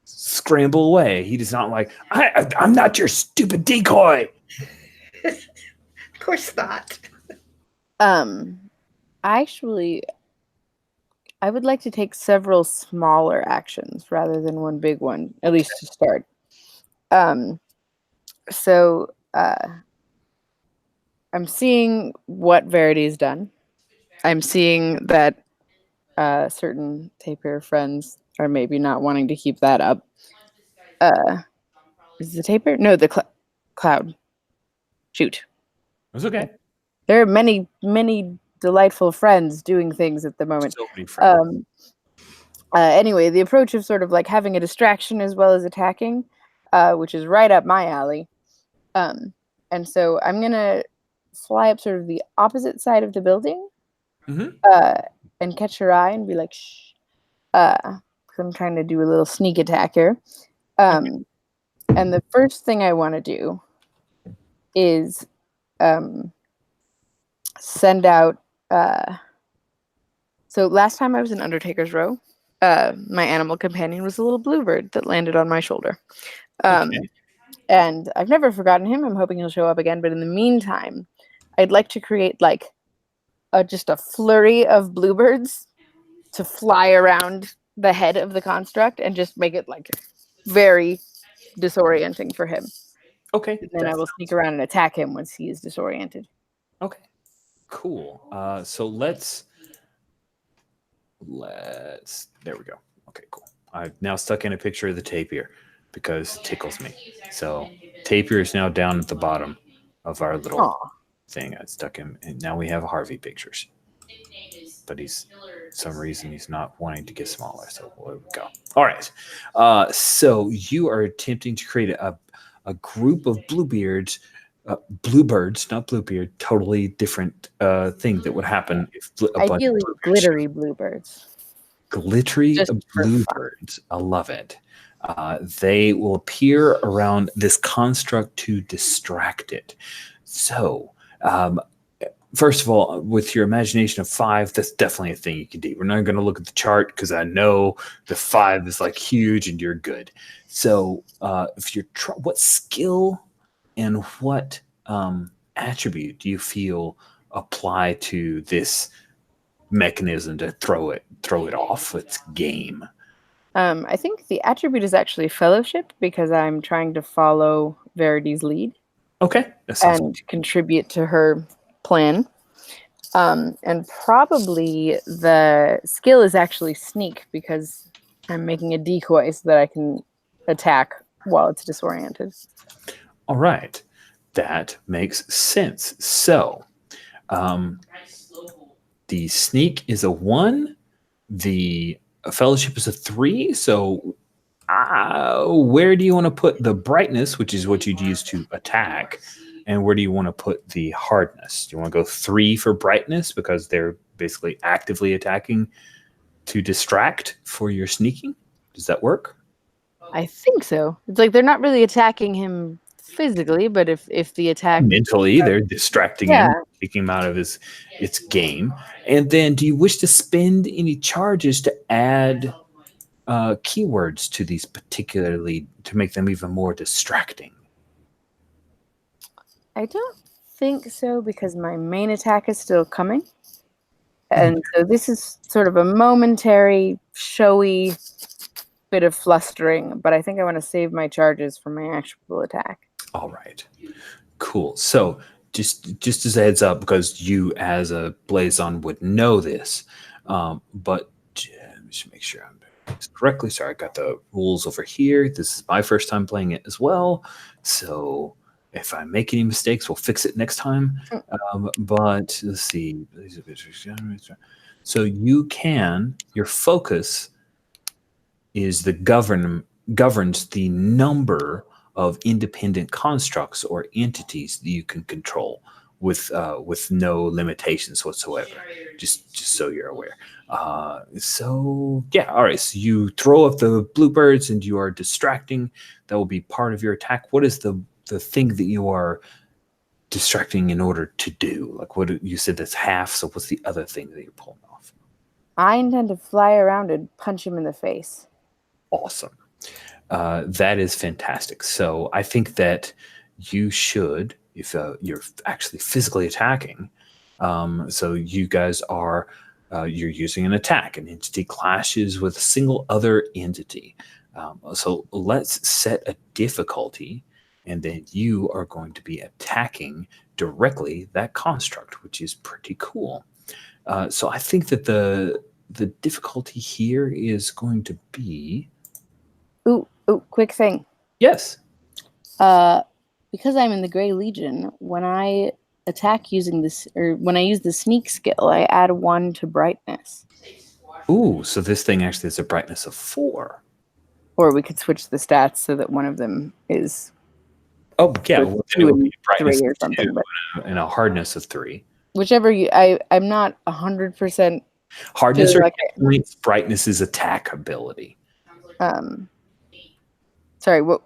Speaker 1: scramble away. He does not like, I'm not your stupid decoy.
Speaker 2: Of course not.
Speaker 3: Actually, I would like to take several smaller actions rather than one big one, at least to start. So I'm seeing what Verity's done. I'm seeing that certain Tapir friends are maybe not wanting to keep that up. Is the Tapir? No, the Cloud. Shoot.
Speaker 1: It's okay.
Speaker 3: There are many, many delightful friends doing things at the moment.
Speaker 1: So many friends.
Speaker 3: Anyway, the approach of sort of like having a distraction as well as attacking, which is right up my alley. And so I'm going to fly up sort of the opposite side of the building and catch her eye and be like, shh. 'Cause I'm trying to do a little sneak attack here. And the first thing I want to do is send out. So last time I was in Undertaker's Row, my animal companion was a little bluebird that landed on my shoulder. And I've never forgotten him. I'm hoping he'll show up again. But in the meantime, I'd like to create like just a flurry of bluebirds to fly around the head of the construct and just make it like very disorienting for him.
Speaker 1: Okay.
Speaker 3: And then I will sneak around and attack him once he is disoriented.
Speaker 1: Okay. Cool. So let's there we go. Okay, cool. I've now stuck in a picture of the tapir because it tickles me. So tapir is now down at the bottom of our little thing. I stuck him, and now we have Harvey pictures. But he's some reason he's not wanting to get smaller. So there we go. All right. So you are attempting to create a group of bluebirds, not bluebeard, totally different thing that would happen if
Speaker 3: ideally glittery bluebirds.
Speaker 1: Glittery bluebirds. I love it. They will appear around this construct to distract it. So, first of all, with your imagination of 5, that's definitely a thing you can do. We're not going to look at the chart because I know the 5 is like huge and you're good. So, if you're what skill and what attribute do you feel apply to this mechanism to throw it off its game?
Speaker 3: I think the attribute is actually fellowship because I'm trying to follow Verity's lead.
Speaker 1: Okay.
Speaker 3: And contribute to her plan. And probably the skill is actually sneak because I'm making a decoy so that I can attack while it's disoriented.
Speaker 1: All right. That makes sense. So, the sneak is a 1. The fellowship is a 3. So, where do you want to put the brightness, which is what you'd use to attack, and where do you want to put the hardness? Do you want to go 3 for brightness because they're basically actively attacking to distract for your sneaking? Does that work?
Speaker 3: I think so. It's like they're not really attacking him physically, but if the attack
Speaker 1: mentally, they're distracting him, taking him out of its game. And then, do you wish to spend any charges to add keywords to these, particularly to make them even more distracting?
Speaker 3: I don't think so because my main attack is still coming, And so this is sort of a momentary, showy bit of flustering, but I think I want to save my charges for my actual attack.
Speaker 1: All right. Cool. So just as a heads up, because you as a Blazon would know this, but let me just make sure I'm doing this correctly. Sorry, I got the rules over here. This is my first time playing it as well. So if I make any mistakes, we'll fix it next time. But let's see. So your focus is governs the number of independent constructs or entities that you can control with no limitations whatsoever. Just so you're aware. So yeah, all right. So you throw up the bluebirds and you are distracting. That will be part of your attack. What is the thing that you are distracting in order to do? Like what you said that's half. So what's the other thing that you're pulling off?
Speaker 3: I intend to fly around and punch him in the face.
Speaker 1: Awesome. That is fantastic. So I think that you should, if you're actually physically attacking, so you guys are, you're using an attack. An entity clashes with a single other entity. So let's set a difficulty, and then you are going to be attacking directly that construct, which is pretty cool. So I think that the difficulty here is going to be...
Speaker 3: Ooh, quick thing.
Speaker 1: Yes.
Speaker 3: Because I'm in the Grey Legion, when I attack using this, or when I use the sneak skill, I add 1 to brightness.
Speaker 1: Ooh, so this thing actually has a brightness of 4.
Speaker 3: Or we could switch the stats so that one of them is...
Speaker 1: Oh, yeah. Well, then it would be brightness
Speaker 3: 3 or
Speaker 1: of
Speaker 3: something.
Speaker 1: 2 and a hardness of 3.
Speaker 3: Whichever I'm not 100%.
Speaker 1: Hardness or
Speaker 3: like
Speaker 1: brightness is attack ability.
Speaker 3: Sorry, what?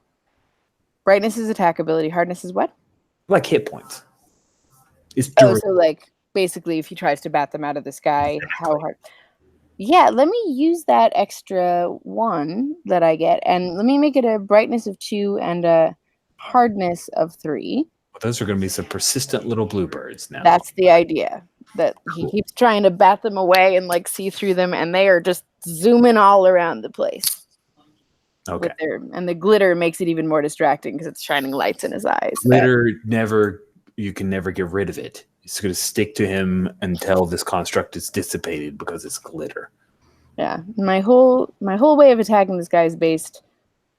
Speaker 3: Brightness is attack ability. Hardness is what?
Speaker 1: Like hit points. It's
Speaker 3: so like basically if he tries to bat them out of the sky, how hard? Yeah, let me use that extra 1 that I get, and let me make it a brightness of 2 and a hardness of 3.
Speaker 1: Well, those are going to be some persistent little bluebirds now.
Speaker 3: That's the idea. That he keeps trying to bat them away and like see through them, and they are just zooming all around the place.
Speaker 1: Okay.
Speaker 3: And the glitter makes it even more distracting because it's shining lights in his eyes.
Speaker 1: Glitter you can never get rid of it. It's going to stick to him until this construct is dissipated because it's glitter.
Speaker 3: Yeah, my whole way of attacking this guy is based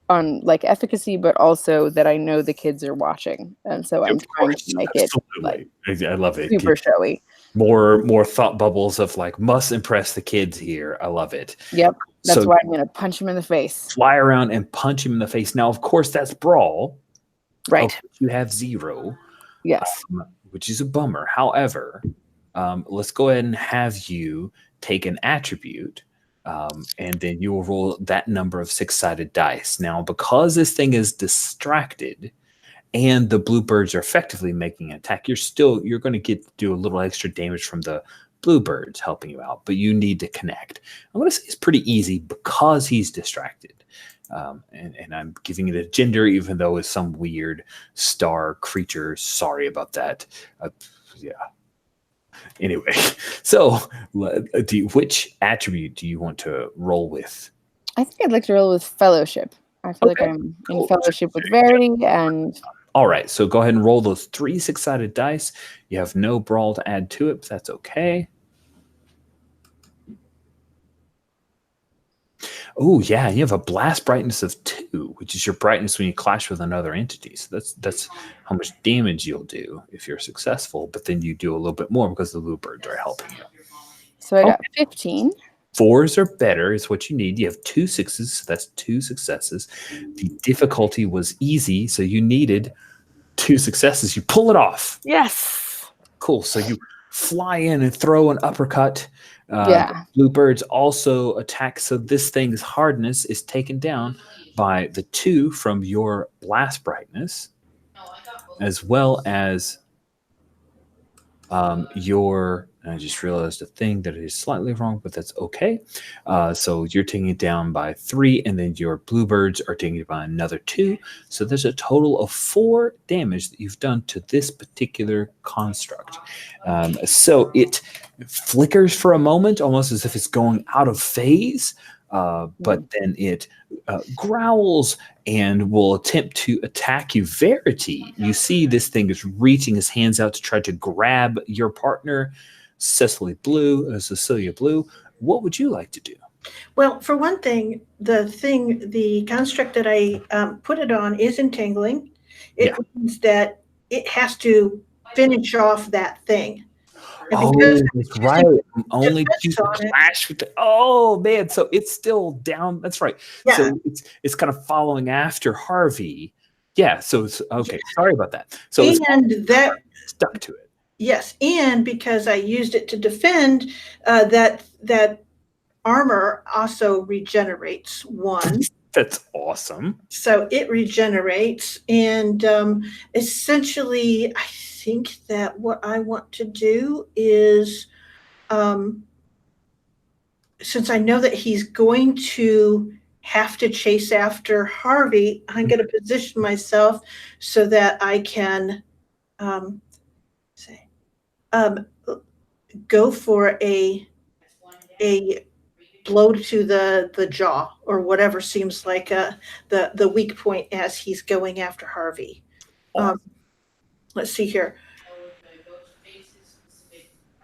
Speaker 3: on like efficacy, but also that I know the kids are watching, and so I'm trying to make it like
Speaker 1: I love it.
Speaker 3: Super showy.
Speaker 1: More thought bubbles of like must impress the kids here. I love it.
Speaker 3: Yep. That's why I'm going to punch him in the face.
Speaker 1: Fly around and punch him in the face. Now, of course, that's brawl.
Speaker 3: Right.
Speaker 1: You have 0.
Speaker 3: Yes.
Speaker 1: Which is a bummer. However, let's go ahead and have you take an attribute, and then you will roll that number of 6-sided dice. Now, because this thing is distracted and the bluebirds are effectively making an attack, you're going to do a little extra damage from the bluebirds helping you out, but you need to connect. I'm going to say it's pretty easy because he's distracted. And I'm giving it a gender, even though it's some weird star creature. Sorry about that. Yeah. Anyway, so which attribute do you want to roll with?
Speaker 3: I think I'd like to roll with fellowship. I feel like I'm in fellowship with Verity, and...
Speaker 1: All right, so go ahead and roll those 3 6-sided dice. You have no brawl to add to it, but that's okay. Oh, yeah, you have a blast brightness of 2, which is your brightness when you clash with another entity. So that's how much damage you'll do if you're successful, but then you do a little bit more because the bluebirds are helping you.
Speaker 3: So I got 15.
Speaker 1: 4s or better is what you need. You have 2 6s, so that's 2 successes. The difficulty was easy, so you needed 2 successes. You pull it off.
Speaker 3: Yes.
Speaker 1: Cool. So you fly in and throw an uppercut.
Speaker 3: Yeah.
Speaker 1: Bluebirds also attack, so this thing's hardness is taken down by the 2 from your blast brightness, as well as I just realized a thing that is slightly wrong, but that's okay. So you're taking it down by 3, and then your bluebirds are taking it by another 2. So there's a total of 4 damage that you've done to this particular construct. So it flickers for a moment, almost as if it's going out of phase, but then it growls and will attempt to attack you. Verity, you see this thing is reaching his hands out to try to grab your partner, Cecilia Blue. What would you like to do?
Speaker 2: Well, for one thing, the construct that I put it on is entangling. It means that it has to finish off that thing. And because
Speaker 1: That's right. Only
Speaker 2: defense on it,
Speaker 1: clash with oh man, so it's still down. That's right.
Speaker 2: yeah,
Speaker 1: So it's kind of following after Harvey. Yeah. So it's okay. Sorry about that. So it's
Speaker 2: and that
Speaker 1: stuck to it.
Speaker 2: yes, and because I used it to defend, that armor also regenerates 1.
Speaker 1: That's awesome.
Speaker 2: So it regenerates, and essentially, I think that what I want to do is, since I know that he's going to have to chase after Harvey, I'm going to position myself so that I can go for a blow to the jaw or whatever seems like the weak point as he's going after Harvey. Let's see here.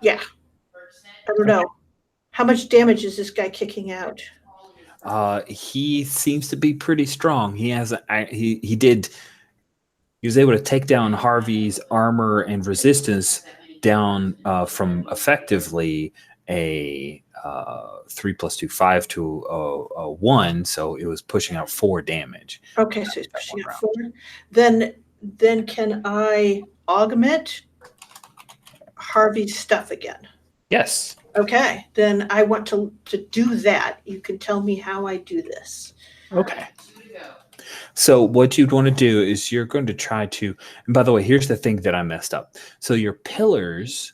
Speaker 2: Yeah. I don't know. How much damage is this guy kicking out?
Speaker 1: He seems to be pretty strong. He has he was able to take down Harvey's armor and resistance down from effectively a 3 + 2 5 to a 1, so it was pushing out 4 damage.
Speaker 2: Okay, so he's pushing out 4. Then can I augment Harvey's stuff again?
Speaker 1: Yes.
Speaker 2: Okay, then I want to do that. You can tell me how I do this.
Speaker 1: Okay. So what you'd want to do is you're going to try to, and by the way, here's the thing that I messed up. So your pillars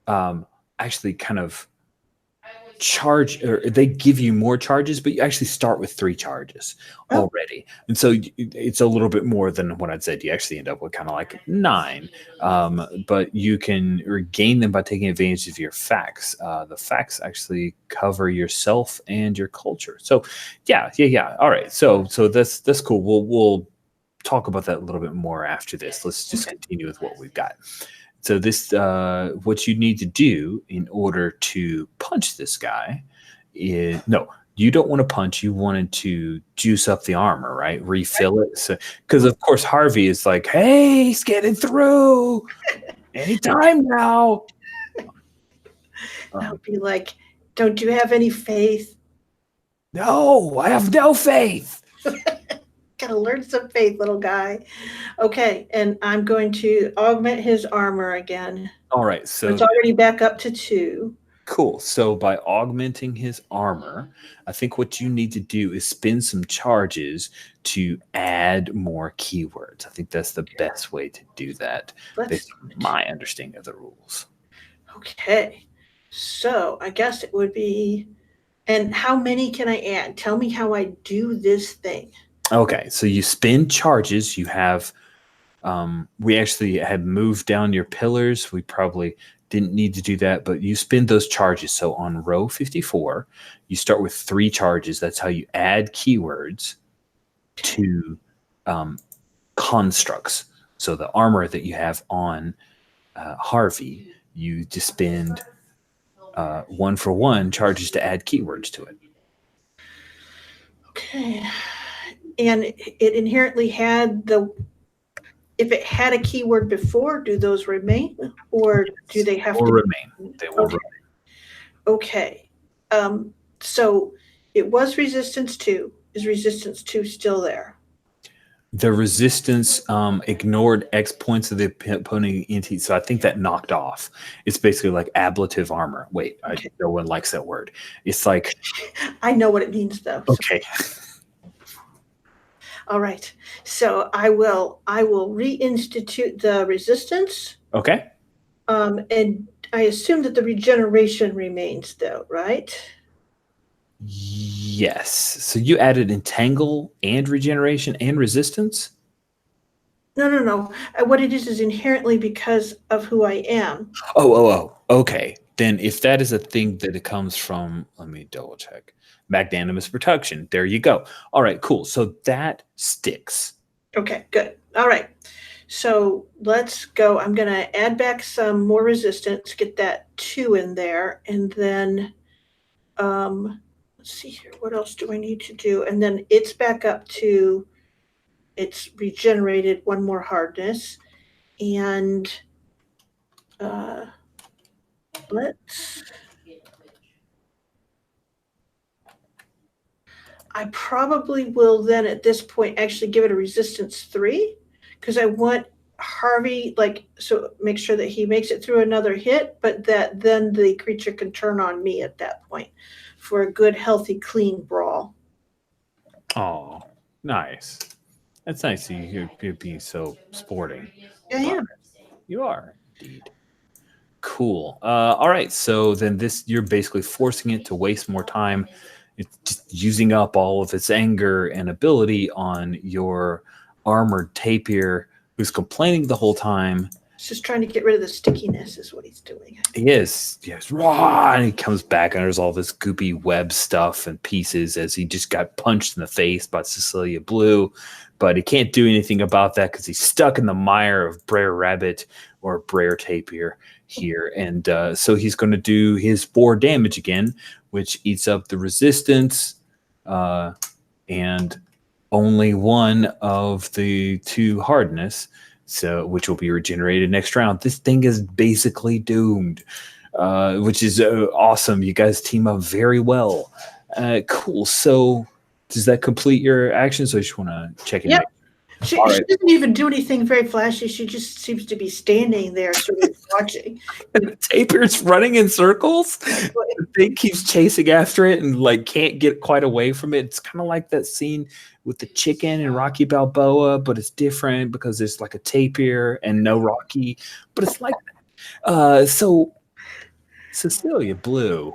Speaker 1: actually kind of charge, or they give you more charges, but you actually start with 3 charges already. And so it's a little bit more than what I'd said. You actually end up with kind of like 9, but you can regain them by taking advantage of your facts. The facts actually cover yourself and your culture. So yeah. All right. So that's cool. We'll talk about that a little bit more after this. Let's just continue with what we've got. So this, what you need to do in order to punch this guy is, no, you don't want to punch. You wanted to juice up the armor, right? Refill it. So, because of course Harvey is like, hey, he's getting through anytime now.
Speaker 2: I'll be like, don't you have any faith?
Speaker 1: No, I have no faith.
Speaker 2: Gotta learn some faith, little guy. Okay, and I'm going to augment his armor again.
Speaker 1: All right, so
Speaker 2: it's already back up to 2.
Speaker 1: Cool. So by augmenting his armor, I think what you need to do is spend some charges to add more keywords. I think that's the best way to do that, based on my understanding of the rules.
Speaker 2: Okay, so I guess it would be, and how many can I add? Tell me how I do this thing.
Speaker 1: Okay, so you spend charges. You have, we actually had moved down your pillars. We probably didn't need to do that, but you spend those charges. So on row 54, you start with 3 charges. That's how you add keywords to constructs. So the armor that you have on Harvey, you just spend 1 for 1 charges to add keywords to it.
Speaker 2: Okay. And it inherently had if it had a keyword before, do those remain, or do they have to
Speaker 1: remain? They will remain.
Speaker 2: Okay. So it was resistance 2. Is resistance 2 still there?
Speaker 1: The resistance ignored X points of the opponent entity, so I think that knocked off. It's basically like ablative armor. Wait, okay. No one likes that word. It's like
Speaker 2: I know what it means though.
Speaker 1: Okay.
Speaker 2: All right. So I will reinstitute the resistance.
Speaker 1: Okay.
Speaker 2: And I assume that the regeneration remains, though, right?
Speaker 1: Yes. So you added entangle and regeneration and resistance?
Speaker 2: No. What it is inherently because of who I am.
Speaker 1: Oh. Okay. Then if that is a thing that it comes from, let me double check. Magnanimous protection. There you go. All right, cool. So that sticks.
Speaker 2: Okay, good. All right. So let's go. I'm going to add back some more resistance, get that 2 in there, and then let's see here. What else do I need to do? And then it's back up to, it's regenerated 1 more hardness. And let's, I probably will then at this point actually give it a resistance 3 because I want Harvey, like, so make sure that he makes it through another hit, but that then the creature can turn on me at that point for a good, healthy, clean brawl.
Speaker 1: Oh, nice. That's nice. You'd be so sporting.
Speaker 2: I am.
Speaker 1: You are indeed. Cool. All right. So then you're basically forcing it to waste more time. It's just using up all of its anger and ability on your armored tapir, who's complaining the whole time.
Speaker 2: He's just trying to get rid of the stickiness is what he's doing.
Speaker 1: He is. Yes. Rah! And he comes back and there's all this goopy web stuff and pieces as he just got punched in the face by Cecilia Blue. But he can't do anything about that because he's stuck in the mire of Brer Rabbit or Brer Tapir here. And so he's going to do his 4 damage again, which eats up the resistance and only 1 of the 2 hardness. So, which will be regenerated next round. This thing is basically doomed, which is awesome. You guys team up very well. Cool. So, does that complete your action? So, I just want to check in.
Speaker 2: Yep. She doesn't even do anything very flashy. She just seems to be standing there, sort of watching.
Speaker 1: And the tapir's running in circles. The thing keeps chasing after it and like can't get quite away from it. It's kind of like that scene with the chicken in Rocky Balboa, but it's different because there's like a tapir and no Rocky. But it's like that. So Cecilia Blue,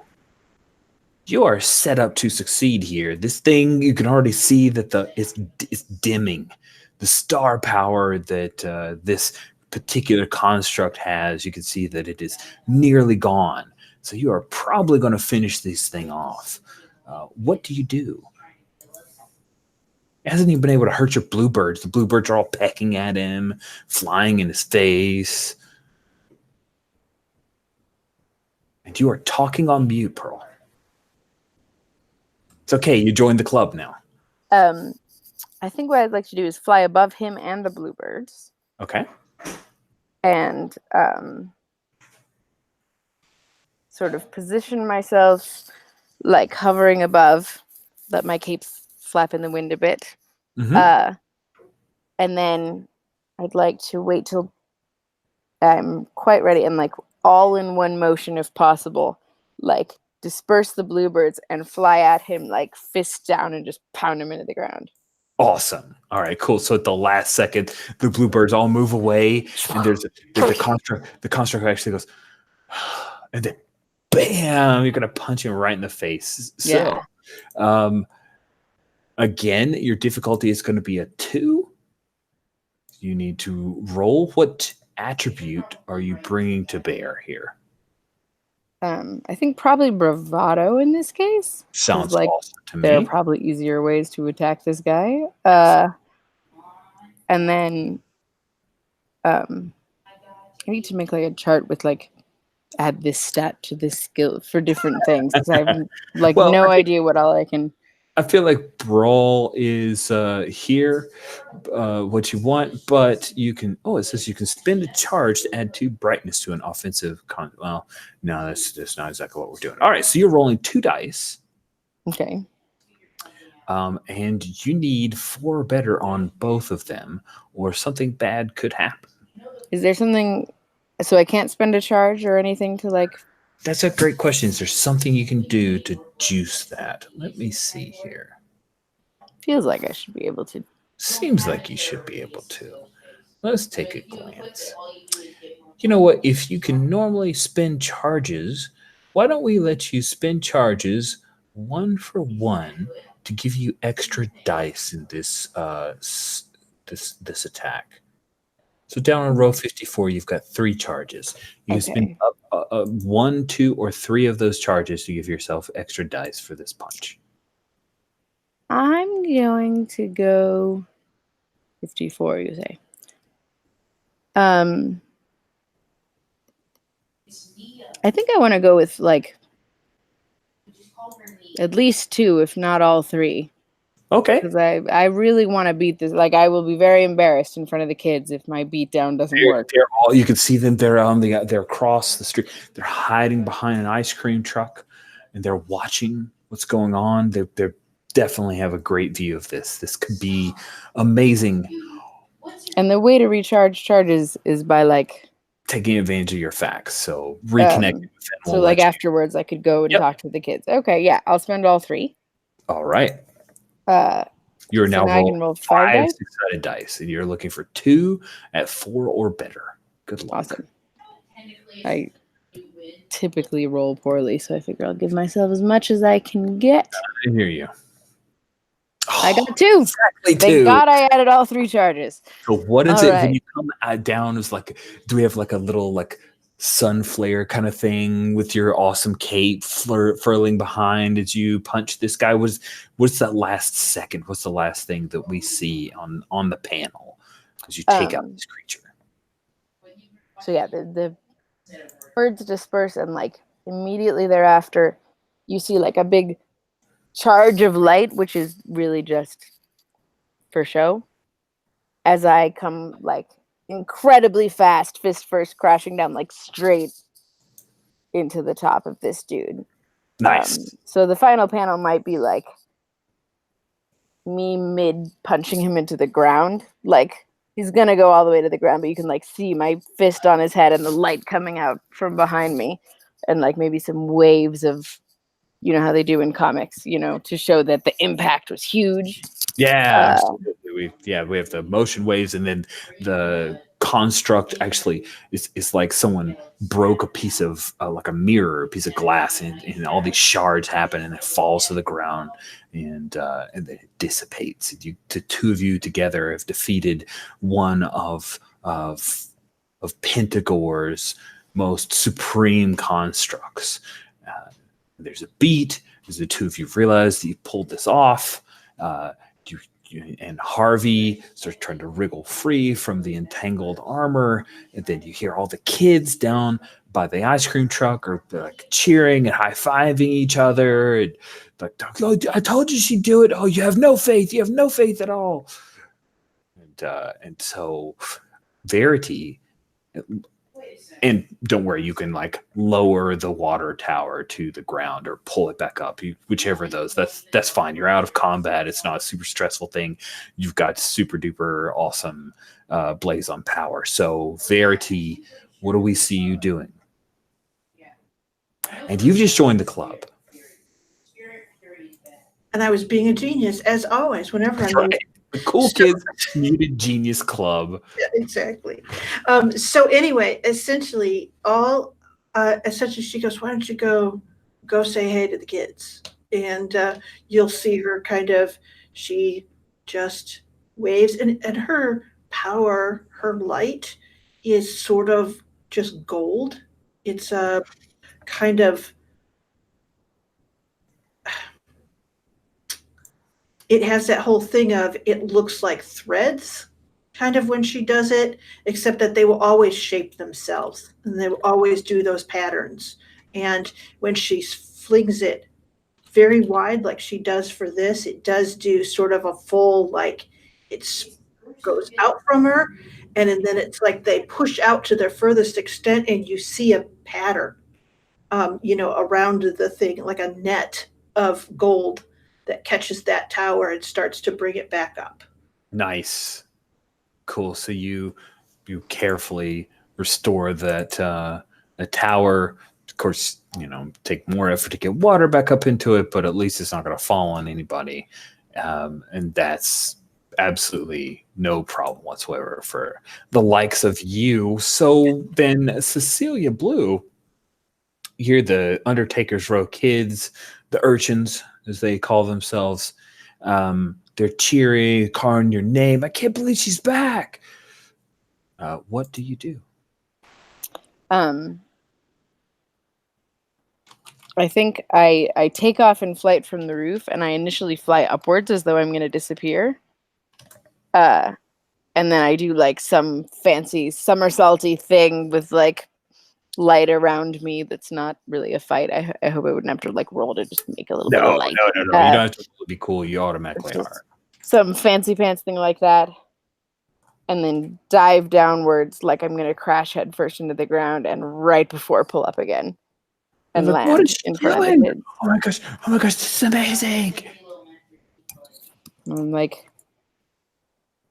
Speaker 1: you are set up to succeed here. This thing, you can already see that it's dimming. The star power that this particular construct has, you can see that it is nearly gone. So you are probably going to finish this thing off. What do you do? It hasn't even been able to hurt your bluebirds. The bluebirds are all pecking at him, flying in his face. And you are talking on mute, Pearl. It's okay. You joined the club now.
Speaker 3: I think what I'd like to do is fly above him and the bluebirds.
Speaker 1: Okay.
Speaker 3: And sort of position myself like hovering above, let my cape flap in the wind a bit.
Speaker 1: Mm-hmm.
Speaker 3: And then I'd like to wait till I'm quite ready and like all in one motion if possible, like disperse the bluebirds and fly at him like fist down and just pound him into the ground.
Speaker 1: Awesome. All right, cool. So at the last second, the bluebirds all move away, and there's the construct. The construct actually goes, and then, bam! You're gonna punch him right in the face. So, again, your difficulty is going to be a 2. You need to roll. What attribute are you bringing to bear here?
Speaker 3: I think probably bravado in this case.
Speaker 1: Sounds
Speaker 3: like
Speaker 1: awesome to me.
Speaker 3: There are probably easier ways to attack this guy. And then I need to make like a chart with like add this stat to this skill for different things because I have like no idea what all I can.
Speaker 1: I feel like brawl is here, what you want, but you can. Oh, it says you can spend a charge to add 2 brightness to an offensive. Well, no, that's not exactly what we're doing. All right, so you're rolling 2 dice.
Speaker 3: Okay.
Speaker 1: And you need 4 or better on both of them, or something bad could happen.
Speaker 3: Is there something? So I can't spend a charge or anything to like.
Speaker 1: That's a great question. Is there something you can do to juice that? Let me see here.
Speaker 3: Feels like I should be able to.
Speaker 1: Seems like you should be able to. Let's take a glance. You know what? If you can normally spend charges, why don't we let you spend charges 1 for 1 to give you extra dice in this attack? So down on row 54, you've got 3 charges. You can spend
Speaker 3: Okay.
Speaker 1: up, 1, 2, or 3 of those charges to give yourself extra dice for this punch.
Speaker 3: I'm going to go 54, you say. I think I want to go with like at least 2, if not all 3.
Speaker 1: Okay.
Speaker 3: Because I really want to beat this. Like, I will be very embarrassed in front of the kids if my beatdown doesn't work.
Speaker 1: They're all, you can see them. They're across the street. They're hiding behind an ice cream truck, and they're watching what's going on. They definitely have a great view of this. This could be amazing.
Speaker 3: And the way to recharge charges is by like
Speaker 1: taking advantage of your facts. So reconnecting with them.
Speaker 3: So like afterwards, I could go and talk to the kids. Okay, yeah, I'll spend all 3.
Speaker 1: All right. You're now rolling
Speaker 3: roll
Speaker 1: 5
Speaker 3: dice?
Speaker 1: 6-sided dice, and you're looking for 2 at 4 or better. Good luck.
Speaker 3: Awesome. I typically roll poorly, so I figure I'll give myself as much as I can get.
Speaker 1: I hear you.
Speaker 3: I got 2.
Speaker 1: Exactly 2.
Speaker 3: Thank God I added all 3 charges.
Speaker 1: So what is
Speaker 3: All
Speaker 1: it
Speaker 3: right.
Speaker 1: when you come down? Is like, do we have like a little like sun flare kind of thing with your awesome cape furling behind as you punch this guy? What's that last second? What's the last thing that we see on the panel as you take out this creature?
Speaker 3: So yeah, the birds disperse, and like immediately thereafter, you see like a big charge of light, which is really just for show, as I come like incredibly fast, fist first, crashing down like straight into the top of this dude.
Speaker 1: Nice.
Speaker 3: So the final panel might be like me mid punching him into the ground. Like, he's gonna go all the way to the ground, but you can like see my fist on his head and the light coming out from behind me, and like maybe some waves of, you know how they do in comics, you know, to show that the impact was huge.
Speaker 1: Yeah, absolutely. We have the motion waves, and then the construct actually is like someone broke a piece of like a mirror, a piece of glass, and all these shards happen, and it falls to the ground, and then it dissipates. The 2 of you together have defeated one of Pentagor's most supreme constructs. There's a beat. As the 2 of you realize that you pulled this off. And Harvey starts trying to wriggle free from the entangled armor, and then you hear all the kids down by the ice cream truck are like cheering and high-fiving each other, and like, oh, I told you she'd do it. Oh, you have no faith. You have no faith at all. And so Verity. And don't worry, you can like lower the water tower to the ground or pull it back up. Whichever of those, that's fine. You're out of combat. It's not a super stressful thing. You've got super duper awesome Blazon power. So Verity, what do we see you doing? And you've just joined the club.
Speaker 2: And I was being a genius, as always, whenever I'm
Speaker 1: right. The Cool Kids Muted Genius Club.
Speaker 2: Yeah, exactly. So anyway, essentially she goes, why don't you go say hey to the kids? And you'll see her she just waves, and her power, her light is sort of just gold. It's a kind of, it has that whole thing of, it looks like threads kind of when she does it, except that they will always shape themselves and they will always do those patterns. And when she flings it very wide, like she does for this, it does do sort of a full, like it goes out from her, and then it's like they push out to their furthest extent, and you see a pattern, around the thing, like a net of gold that catches that tower and starts to bring it back up.
Speaker 1: Nice. Cool. So you carefully restore that a tower. Of course, take more effort to get water back up into it, but at least it's not going to fall on anybody. And that's absolutely no problem whatsoever for the likes of you. So then, Cecilia Blue, you're the Undertaker's Row kids, the urchins, as they call themselves. They're cheering, calling your name. I can't believe she's back. What do you do?
Speaker 3: I think I take off in flight from the roof, and I initially fly upwards as though I'm going to disappear. And then I do like some fancy somersaulty thing with like light around me that's not really a fight. I hope I wouldn't have to like roll to just make a little bit of light.
Speaker 1: No. You don't have to be cool. You automatically are.
Speaker 3: Some fancy pants thing like that. And then dive downwards like I'm going to crash head first into the ground and right before pull up again. And
Speaker 1: Like,
Speaker 3: land
Speaker 1: what is she
Speaker 3: in front
Speaker 1: doing?
Speaker 3: of the kids.
Speaker 1: Oh my gosh, this is amazing.
Speaker 3: I'm like,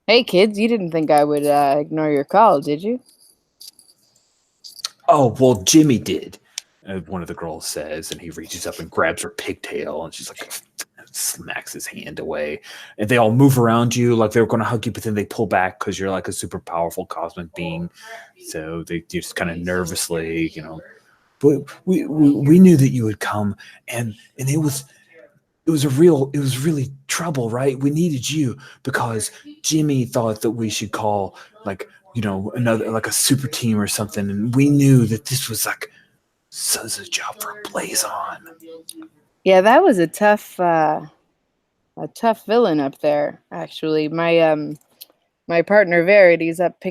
Speaker 3: hey kids, you didn't think I would ignore your call, did you?
Speaker 1: Oh, well, Jimmy did. One of the girls says, and he reaches up and grabs her pigtail, and she's like, smacks his hand away. And they all move around you like they were going to hug you, but then they pull back because you're like a super powerful cosmic being. So they just kind of nervously, but we knew that you would come, and it was really trouble, right? We needed you because Jimmy thought that we should call another like a super team or something, and we knew that this was like such a job for Blazon.
Speaker 3: Yeah, that was a tough villain up there. Actually, my partner Verity's up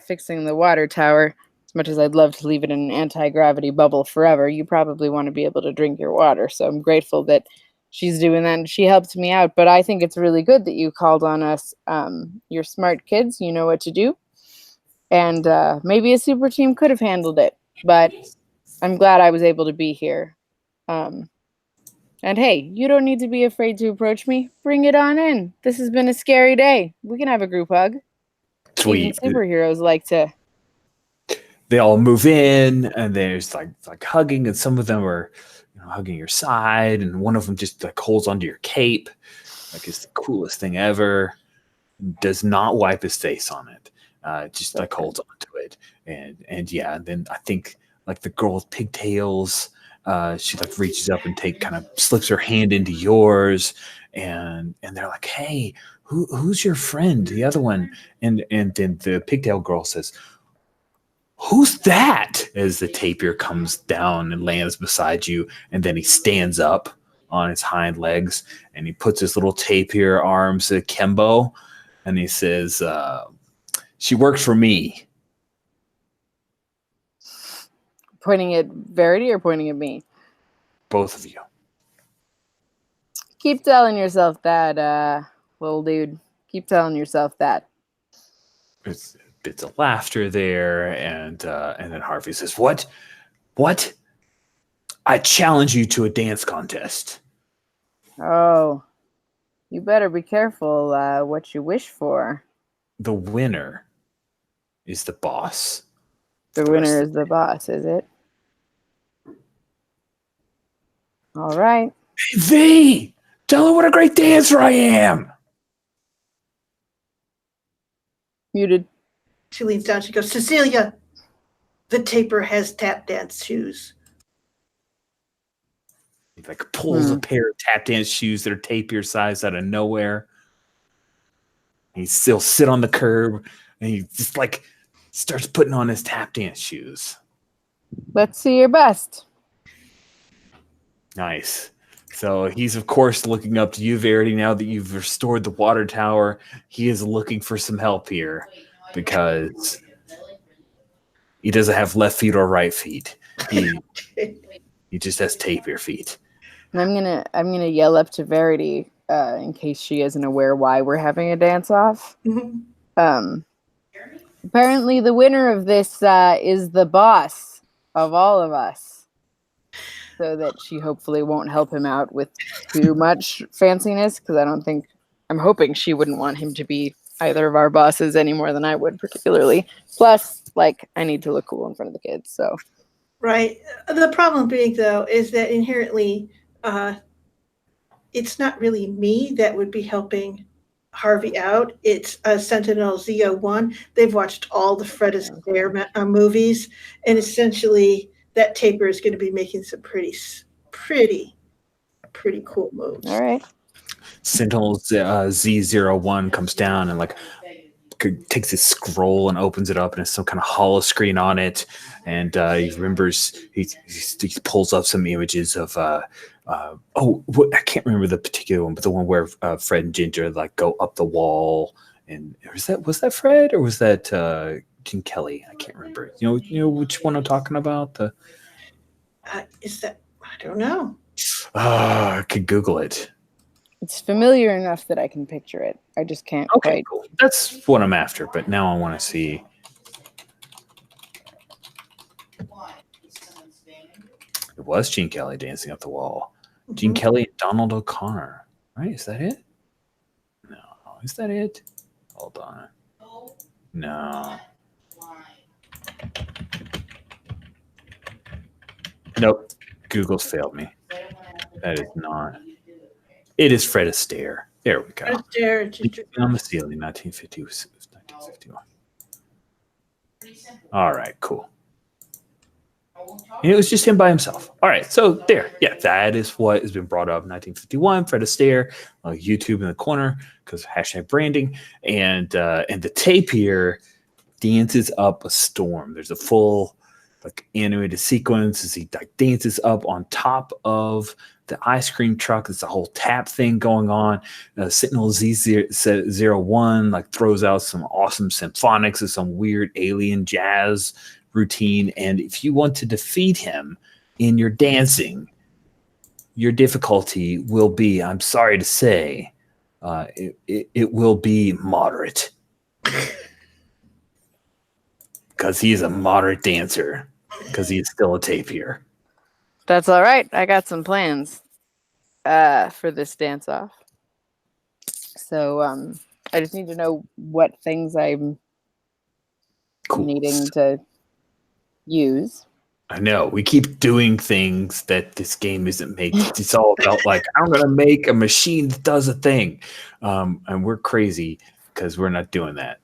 Speaker 3: fixing the water tower. As much as I'd love to leave it in an anti-gravity bubble forever, you probably want to be able to drink your water. So I'm grateful that she's doing that and she helped me out. But I think it's really good that you called on us. You're smart kids. You know what to do. And maybe a super team could have handled it. But I'm glad I was able to be here. And hey, you don't need to be afraid to approach me. Bring it on in. This has been a scary day. We can have a group hug.
Speaker 1: Sweet.
Speaker 3: Even superheroes like to.
Speaker 1: They all move in, and there's like hugging, and some of them are hugging your side, and one of them just like holds onto your cape, like it's the coolest thing ever. Does not wipe his face on it, just like holds onto it, and yeah. And then I think like the girl with pigtails, she like reaches up and kind of slips her hand into yours, and they're like, hey, who's your friend, the other one? And then the pigtail girl says, who's that? As the tapir comes down and lands beside you, and then he stands up on his hind legs, and he puts his little tapir arms akimbo, and he says, she worked for me.
Speaker 3: Pointing at Verity or pointing at me?
Speaker 1: Both of you.
Speaker 3: Keep telling yourself that, little dude. Keep telling yourself that.
Speaker 1: It's bits of laughter there, and then Harvey says, What? I challenge you to a dance contest.
Speaker 3: Oh, you better be careful what you wish for.
Speaker 1: The winner is the boss.
Speaker 3: The winner is the boss, is it? All right.
Speaker 1: Hey, V! Tell her what a great dancer I am!
Speaker 3: Muted.
Speaker 2: She leans down. She goes, Cecilia, the tapir has tap dance shoes.
Speaker 1: He like pulls a pair of tap dance shoes that are tapir sized out of nowhere. He still sit on the curb, and he just like starts putting on his tap dance shoes.
Speaker 3: Let's see your best.
Speaker 1: Nice. So he's of course looking up to you, Verity, now that you've restored the water tower. He is looking for some help here because he doesn't have left feet or right feet. He just has tapir feet.
Speaker 3: And I'm gonna yell up to Verity in case she isn't aware why we're having a dance off.
Speaker 2: Mm-hmm.
Speaker 3: Apparently, the winner of this is the boss of all of us, so that she hopefully won't help him out with too much fanciness. Because I'm hoping she wouldn't want him to be either of our bosses any more than I would, particularly. Plus, like, I need to look cool in front of the kids. So,
Speaker 2: right. The problem being, though, is that inherently, it's not really me that would be helping Harvey out. It's Sentinel Z01. They've watched all the Fred Astaire movies, and essentially that tapir is going to be making some pretty cool moves.
Speaker 3: All right.
Speaker 1: Sentinel Z01 comes down and like takes his scroll and opens it up, and it's some kind of holo screen on it. And he remembers he pulls up some images of I can't remember the particular one, but the one where Fred and Ginger like go up the wall. And was that Fred or was that Gene Kelly? I can't remember. You know which one I'm talking about.
Speaker 2: Is that, I don't know.
Speaker 1: I could Google it.
Speaker 3: It's familiar enough that I can picture it. I just can't quite.
Speaker 1: Cool. That's what I'm after. But now I want to see. It was Gene Kelly dancing up the wall. Mm-hmm. Gene Kelly and Donald O'Connor. Right? Is that it? No. Is that it? Hold on. No. Nope. Google's failed me. That is not. It is Fred Astaire. There we go.
Speaker 2: Fred Astaire.
Speaker 1: On the ceiling, 1951. All right, cool. And it was just him by himself. All right, so there. Yeah, that is what has been brought up. 1951, Fred Astaire, YouTube in the corner, because #branding. And the tapir dances up a storm. There's a full like animated sequence as he like dances up on top of the ice cream truck. There's a whole tap thing going on. Sentinel Z01 like throws out some awesome symphonics and some weird alien jazz routine. And if you want to defeat him in your dancing, your difficulty will be, I'm sorry to say, it will be moderate. Because he's a moderate dancer. Because he's still a tapir.
Speaker 3: That's all right. I got some plans for this dance off. So I just need to know what things I'm needing to use.
Speaker 1: I know. We keep doing things that this game isn't making. It's all about like, I'm going to make a machine that does a thing. And we're crazy because we're not doing that.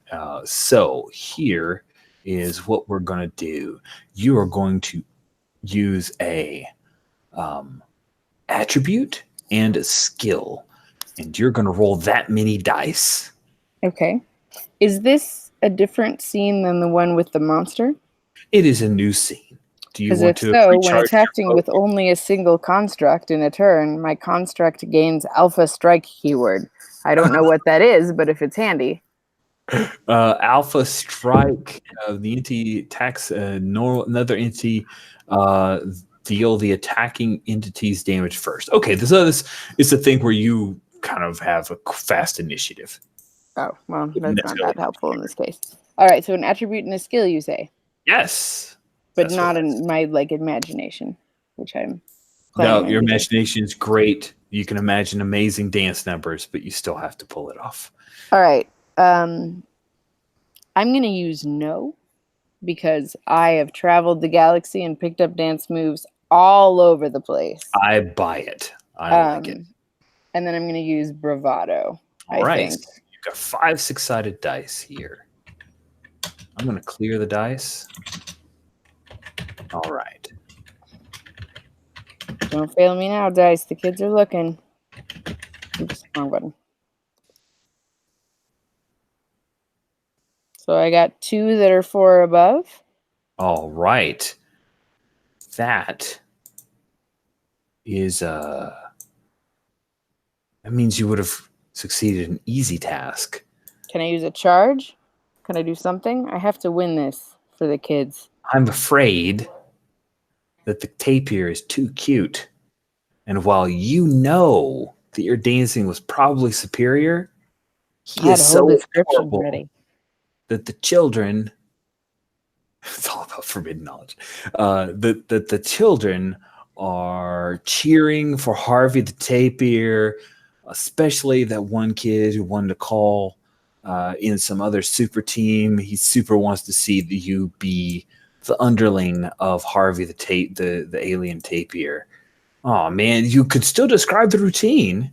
Speaker 1: So here is what we're going to do. You are going to use a attribute and a skill, and you're going to roll that many dice.
Speaker 3: Okay. Is this a different scene than the one with the monster?
Speaker 1: It is a new scene. Do you want to?
Speaker 3: So, when attacking with only a single construct in a turn, my construct gains Alpha Strike keyword. I don't know what that is, but if it's handy.
Speaker 1: Alpha Strike, the entity attacks another entity, deal the attacking entity's damage first. Okay, this is the thing where you kind of have a fast initiative.
Speaker 3: Oh, well, that's not that helpful in this case. All right, so an attribute and a skill, you say?
Speaker 1: Yes.
Speaker 3: But not in my imagination, which I'm
Speaker 1: planning. No, your imagination is great. You can imagine amazing dance numbers, but you still have to pull it off.
Speaker 3: All right. I'm going to use no, because I have traveled the galaxy and picked up dance moves all over the place.
Speaker 1: I buy it. I like it.
Speaker 3: And then I'm going to use bravado.
Speaker 1: All right. Think. You've got 5 6-sided dice here. I'm going to clear the dice. All right.
Speaker 3: Don't fail me now, dice. The kids are looking. Oops, wrong button. So I got 2 that are 4 or above.
Speaker 1: All right. That is that means you would have succeeded an easy task.
Speaker 3: Can I use a charge? Can I do something? I have to win this for the kids.
Speaker 1: I'm afraid that the tapir is too cute. And while you know that your dancing was probably superior, he is so adorable that the children, it's all about forbidden knowledge, that the children are cheering for Harvey the tapir, especially that one kid who wanted to call in some other super team. He super wants to see you be the underling of Harvey the alien tapir. Oh man, you could still describe the routine,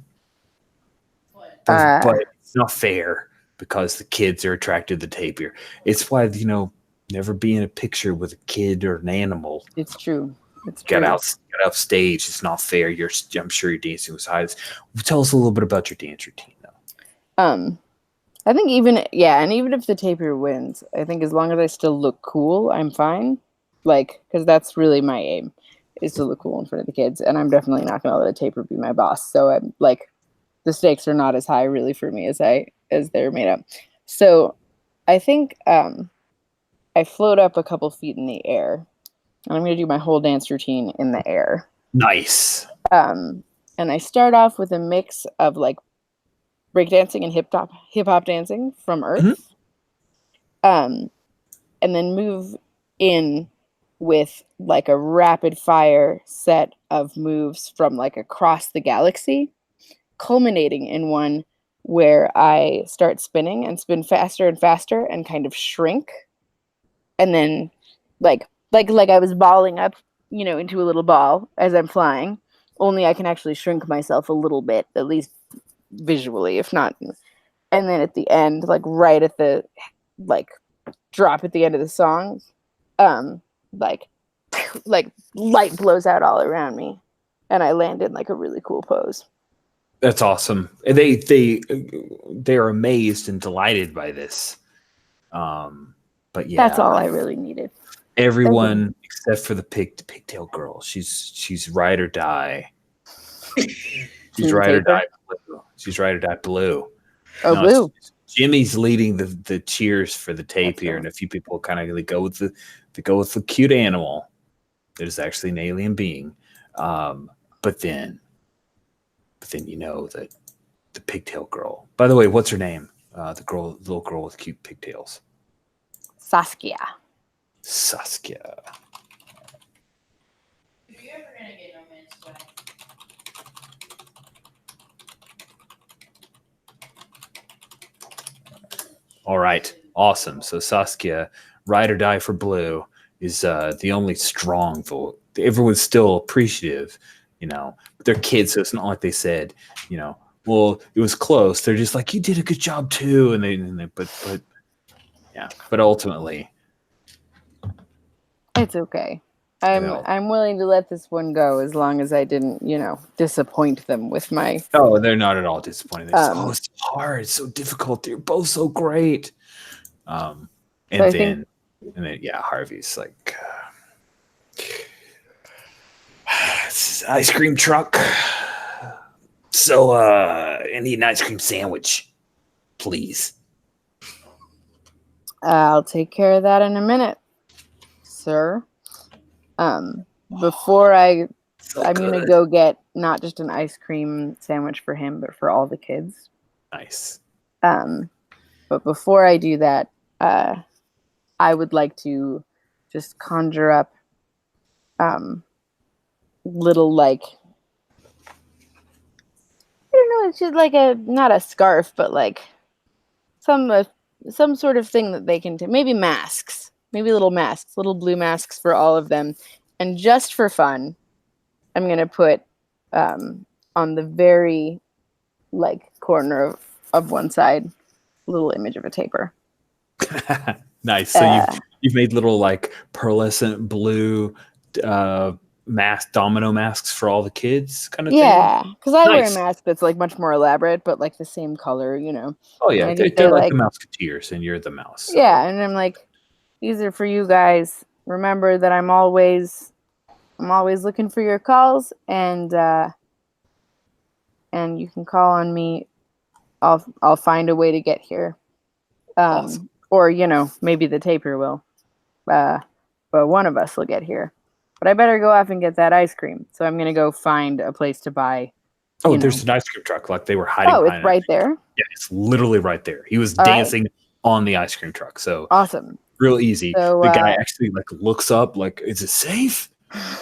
Speaker 1: but It's not fair because the kids are attracted to the tapir. It's why, never be in a picture with a kid or an animal.
Speaker 3: It's true. It's
Speaker 1: Get
Speaker 3: true.
Speaker 1: out stage. It's not fair. I'm sure you're dancing with highs. Tell us a little bit about your dance routine, though.
Speaker 3: I think even if the tapir wins, I think as long as I still look cool, I'm fine. Because that's really my aim, is to look cool in front of the kids, and I'm definitely not going to let a tapir be my boss. So I'm the stakes are not as high really for me as they're made up. So I think I float up a couple feet in the air, and I'm going to do my whole dance routine in the air.
Speaker 1: Nice.
Speaker 3: And I start off with a mix of breakdancing and hip hop dancing from Earth. And then move in with a rapid fire set of moves from across the galaxy, culminating in one where I start spinning and spin faster and faster and kind of shrink. And then like I was balling up, into a little ball as I'm flying, only I can actually shrink myself a little bit, at least visually, if not. And then at the end, right at the drop at the end of the song, light blows out all around me, and I land in a really cool pose.
Speaker 1: That's awesome. They're amazed and delighted by this. But yeah,
Speaker 3: that's all I really needed.
Speaker 1: Everyone except for the pigtail girl. She's ride or die. She's ride or die blue. She's ride or die blue.
Speaker 3: Oh, blue.
Speaker 1: Jimmy's leading the cheers for the tapir, and a few people kind of go with the cute animal that is actually an alien being. But then that the pigtail girl. By the way, what's her name? The little girl with cute pigtails.
Speaker 3: Saskia.
Speaker 4: If you're ever gonna get no man's way.
Speaker 1: All right, awesome. So Saskia, ride or die for blue, is the only strong vote. Everyone's still appreciative, but they're kids, so it's not like they said, well, it was close. They're just like, you did a good job too, but ultimately,
Speaker 3: it's okay. I'm willing to let this one go as long as I didn't, disappoint them with my.
Speaker 1: Oh, they're not at all disappointed. It's hard, it's so difficult. They're both so great. And then Harvey's like, ice cream truck. So, I need an ice cream sandwich, please.
Speaker 3: I'll take care of that in a minute, sir. Before I'm gonna go get not just an ice cream sandwich for him, but for all the kids.
Speaker 1: Nice.
Speaker 3: But before I do that, I would like to just conjure up little I don't know, it's just not a scarf, but some sort of thing that they can maybe masks. Maybe little masks, little blue masks for all of them. And just for fun, I'm going to put on the very corner of one side, a little image of a tapir.
Speaker 1: Nice. So you've made little pearlescent blue domino masks for all the kids kind of thing?
Speaker 3: Yeah, because I wear a mask that's much more elaborate, but the same color,
Speaker 1: Oh yeah, they're like the Mouseketeers and you're the mouse. So.
Speaker 3: Yeah, and I'm these are for you guys. Remember that I'm always looking for your calls, and you can call on me. I'll find a way to get here. Awesome. Or maybe the tapir will. But one of us will get here. But I better go off and get that ice cream. So I'm gonna go find a place to buy.
Speaker 1: There's an ice cream truck. They were hiding.
Speaker 3: Oh, it's right there.
Speaker 1: Yeah, it's literally right there. He was dancing on the ice cream truck. So
Speaker 3: awesome.
Speaker 1: Real easy.
Speaker 3: So,
Speaker 1: the guy actually looks up, is it safe? I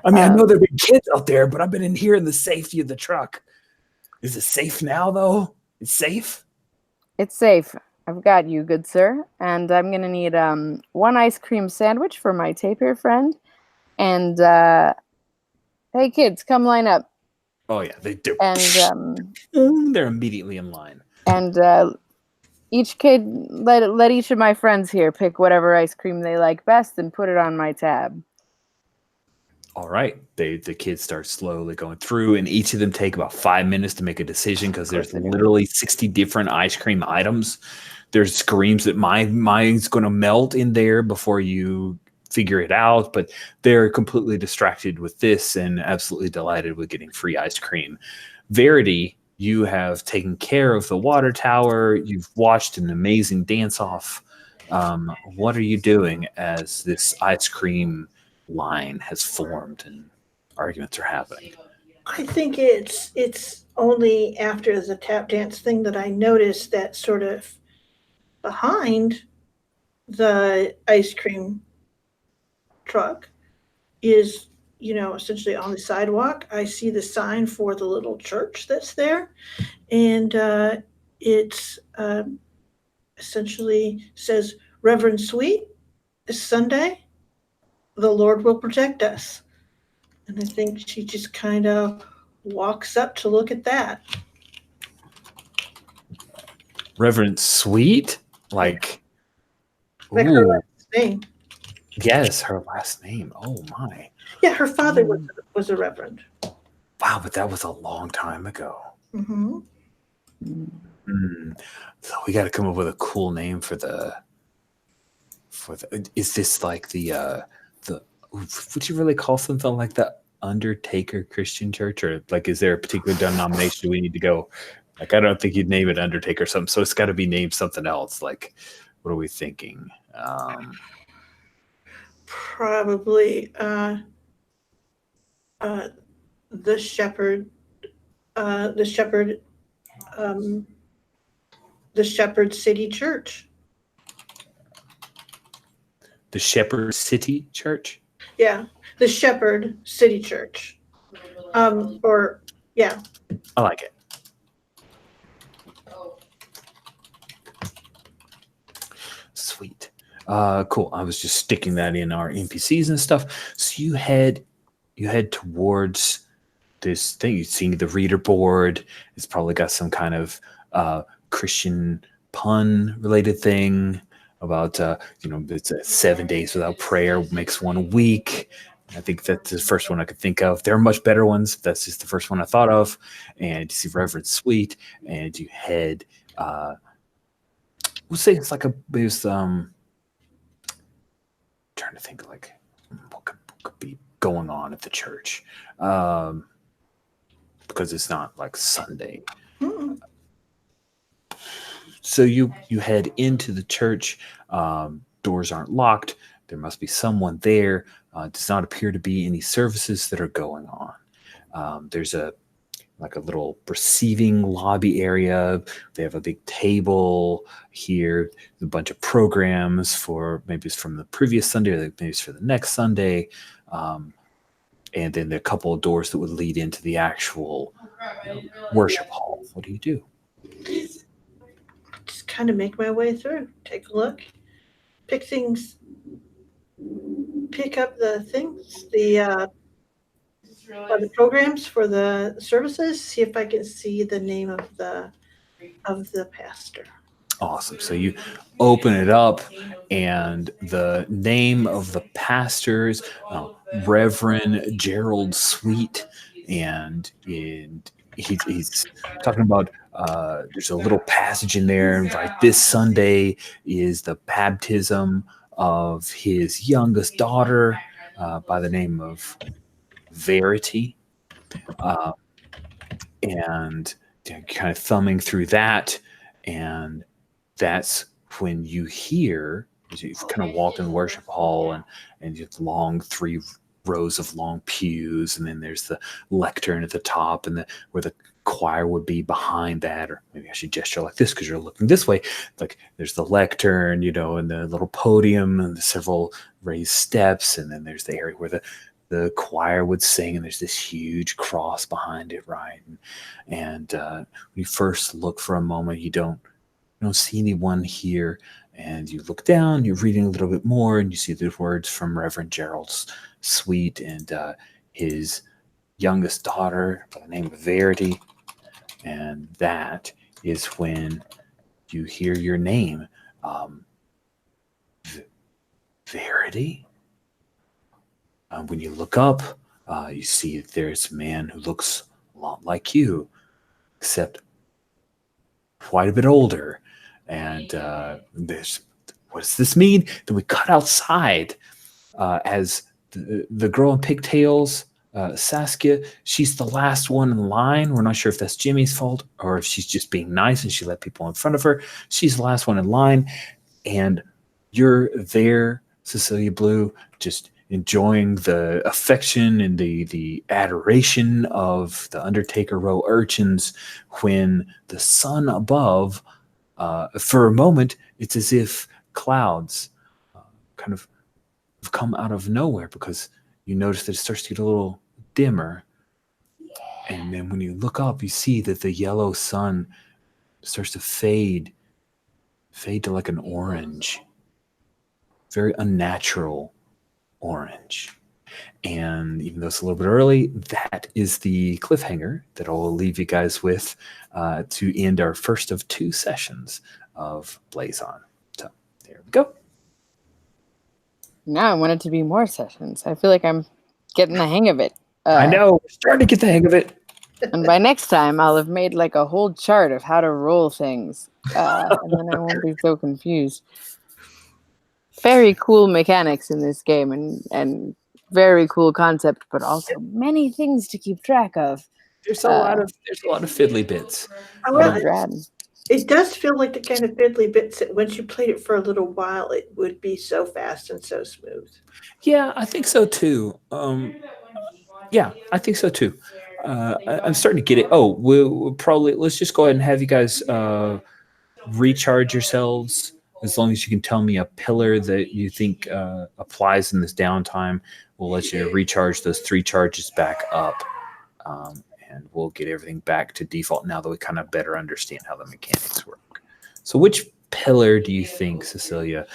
Speaker 1: mean, I know there have been kids out there, but I've been in here in the safety of the truck. Is it safe now, though? It's safe?
Speaker 3: It's safe. I've got you, good sir. And I'm going to need one ice cream sandwich for my tapir friend. And, hey, kids, come line up.
Speaker 1: Oh yeah, they do.
Speaker 3: And
Speaker 1: They're immediately in line.
Speaker 3: Each kid let each of my friends here pick whatever ice cream they like best and put it on my tab.
Speaker 1: All right. The kids start slowly going through, and each of them take about 5 minutes to make a decision because there's
Speaker 3: they do.
Speaker 1: literally 60 different ice cream items. There's screams that mine's going to melt in there before you figure it out, but they're completely distracted with this and absolutely delighted with getting free ice cream. Verity, you have taken care of the water tower. You've watched an amazing dance off. What are you doing as this ice cream line has formed and arguments are happening?
Speaker 2: I think it's only after the tap dance thing that I noticed that sort of behind the ice cream truck is, essentially on the sidewalk. I see the sign for the little church that's there, and it's essentially says Reverend Sweet, this Sunday, the Lord will protect us. And I think she just kind of walks up to look at that.
Speaker 1: Reverend Sweet? Like
Speaker 2: her
Speaker 1: ooh,
Speaker 2: last name.
Speaker 1: yes, her last name. Oh my.
Speaker 2: Yeah, her father was a reverend.
Speaker 1: Wow, but that was a long time ago.
Speaker 2: Mm-hmm.
Speaker 1: So we got to come up with a cool name for the. Is this like the? Would you really call something like the Undertaker Christian Church, or like is there a particular denomination we need to go? Like I don't think you'd name it Undertaker or something, so it's got to be named something else. Like, what are we thinking?
Speaker 2: Probably the shepherd, the Shepherd City Church.
Speaker 1: The Shepherd City Church?
Speaker 2: Yeah, the Shepherd City Church. Or yeah.
Speaker 1: I like it. Sweet. Cool. I was just sticking that in our NPCs and stuff. So you head towards this thing. You see the reader board. It's probably got some kind of Christian pun related thing about it's 7 days without prayer makes 1 week. I think that's the first one I could think of. There are much better ones. That's just the first one I thought of. And you see Reverend Sweet, and you head. We'll say it's like trying to think like what could be going on at the church, because it's not like Sunday.
Speaker 2: Mm-hmm.
Speaker 1: So you head into the church. Doors aren't locked. There must be someone there. Does not appear to be any services that are going on. There's a little receiving lobby area. They have a big table here. A bunch of programs for maybe it's from the previous Sunday or maybe it's for the next Sunday. And then there are a couple of doors that would lead into the actual worship hall. What do you do?
Speaker 2: Just kind of make my way through, take a look, pick up the things, the programs for the services, see if I can see the name of the pastor.
Speaker 1: Awesome. So you open it up, and the name of the pastor is Reverend Gerald Sweet, and he's talking about there's a little passage in there, and right, this Sunday is the baptism of his youngest daughter by the name of Verity, and kind of thumbing through that, and that's when you hear, you've kind of walked in the worship hall, and you have long 3 rows of long pews, and then there's the lectern at the top, and where the choir would be behind that, or maybe I should gesture like this because you're looking this way. Like there's the lectern, and the little podium, and the several raised steps, and then there's the area where the choir would sing, and there's this huge cross behind it, right? And when you first look for a moment, you don't see anyone here, and you look down, you're reading a little bit more, and you see the words from Reverend Gerald Sweet, and his youngest daughter by the name of Verity. And that is when you hear your name. Verity? When you look up, you see that there's a man who looks a lot like you, except quite a bit older. And there's, what does this mean? Then we cut outside as the girl in pigtails, Saskia, she's the last one in line. We're not sure if that's Jimmy's fault or if she's just being nice and she let people in front of her. She's the last one in line. And you're there, Cecilia Blue, just enjoying the affection and the adoration of the Undertaker Row urchins when the sun above, for a moment, it's as if clouds kind of come out of nowhere because you notice that it starts to get a little dimmer. And then when you look up, you see that the yellow sun starts to fade to like an orange, very unnatural orange. And even though it's a little bit early, that is the cliffhanger that I'll leave you guys with to end our first of 2 sessions of Blazon. So there we go.
Speaker 3: Now I want it to be more sessions. I feel like I'm getting the hang of it.
Speaker 1: I know, we're starting to get the hang of it.
Speaker 3: And by next time, I'll have made like a whole chart of how to roll things. And then I won't be so confused. Very cool mechanics in this game and very cool concept, but also many things to keep track of.
Speaker 1: There's a lot of fiddly bits.
Speaker 2: It does feel like the kind of fiddly bits that once you played it for a little while, it would be so fast and so smooth.
Speaker 1: Yeah, I think so too. I think so too. I'm starting to get it. Oh, we'll probably, let's just go ahead and have you guys recharge yourselves. As long as you can tell me a pillar that you think applies in this downtime, we'll let you recharge those 3 charges back up. And we'll get everything back to default now that we kind of better understand how the mechanics work. So which pillar do you think, Cecilia,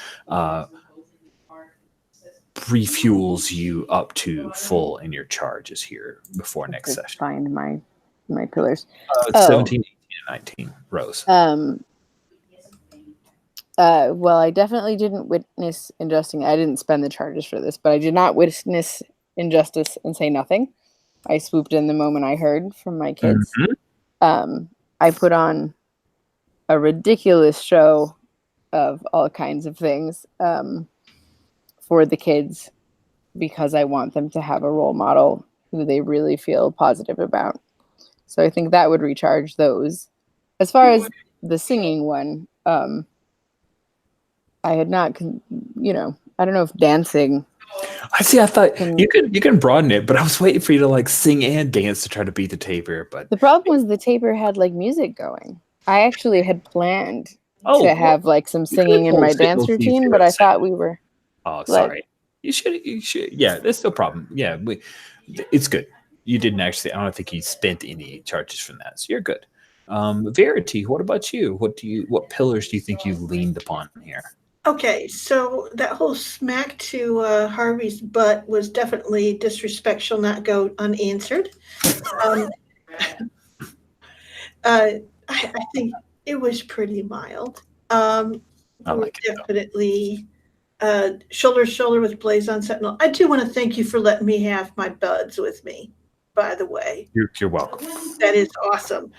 Speaker 1: refuels you up to full in your charges here before next session?
Speaker 3: Find my pillars.
Speaker 1: 17, 18, and 19 rows.
Speaker 3: Well, I definitely didn't witness injustice. I didn't spend the charges for this, but I did not witness injustice and say nothing. I swooped in the moment I heard from my kids.
Speaker 1: Mm-hmm.
Speaker 3: I put on a ridiculous show of all kinds of things for the kids because I want them to have a role model who they really feel positive about. So I think that would recharge those. As far as the singing one, I had not, I don't know if dancing.
Speaker 1: I thought you can broaden it, but I was waiting for you to like sing and dance to try to beat the taper. But
Speaker 3: the problem was the taper had like music going. I actually had planned to have like some singing in my dance routine, but I thought we were.
Speaker 1: Oh, sorry. You should. Yeah, that's no problem. Yeah, it's good. You didn't actually. I don't think you spent any charges from that, so you're good. Verity, what about you? What pillars do you think you leaned upon here?
Speaker 2: Okay, so that whole smack to Harvey's butt was definitely disrespect shall not go unanswered. I think it was pretty mild. Definitely shoulder to shoulder with Blazon Sentinel. I do want to thank you for letting me have my buds with me, by the way.
Speaker 1: You're welcome.
Speaker 2: That is awesome.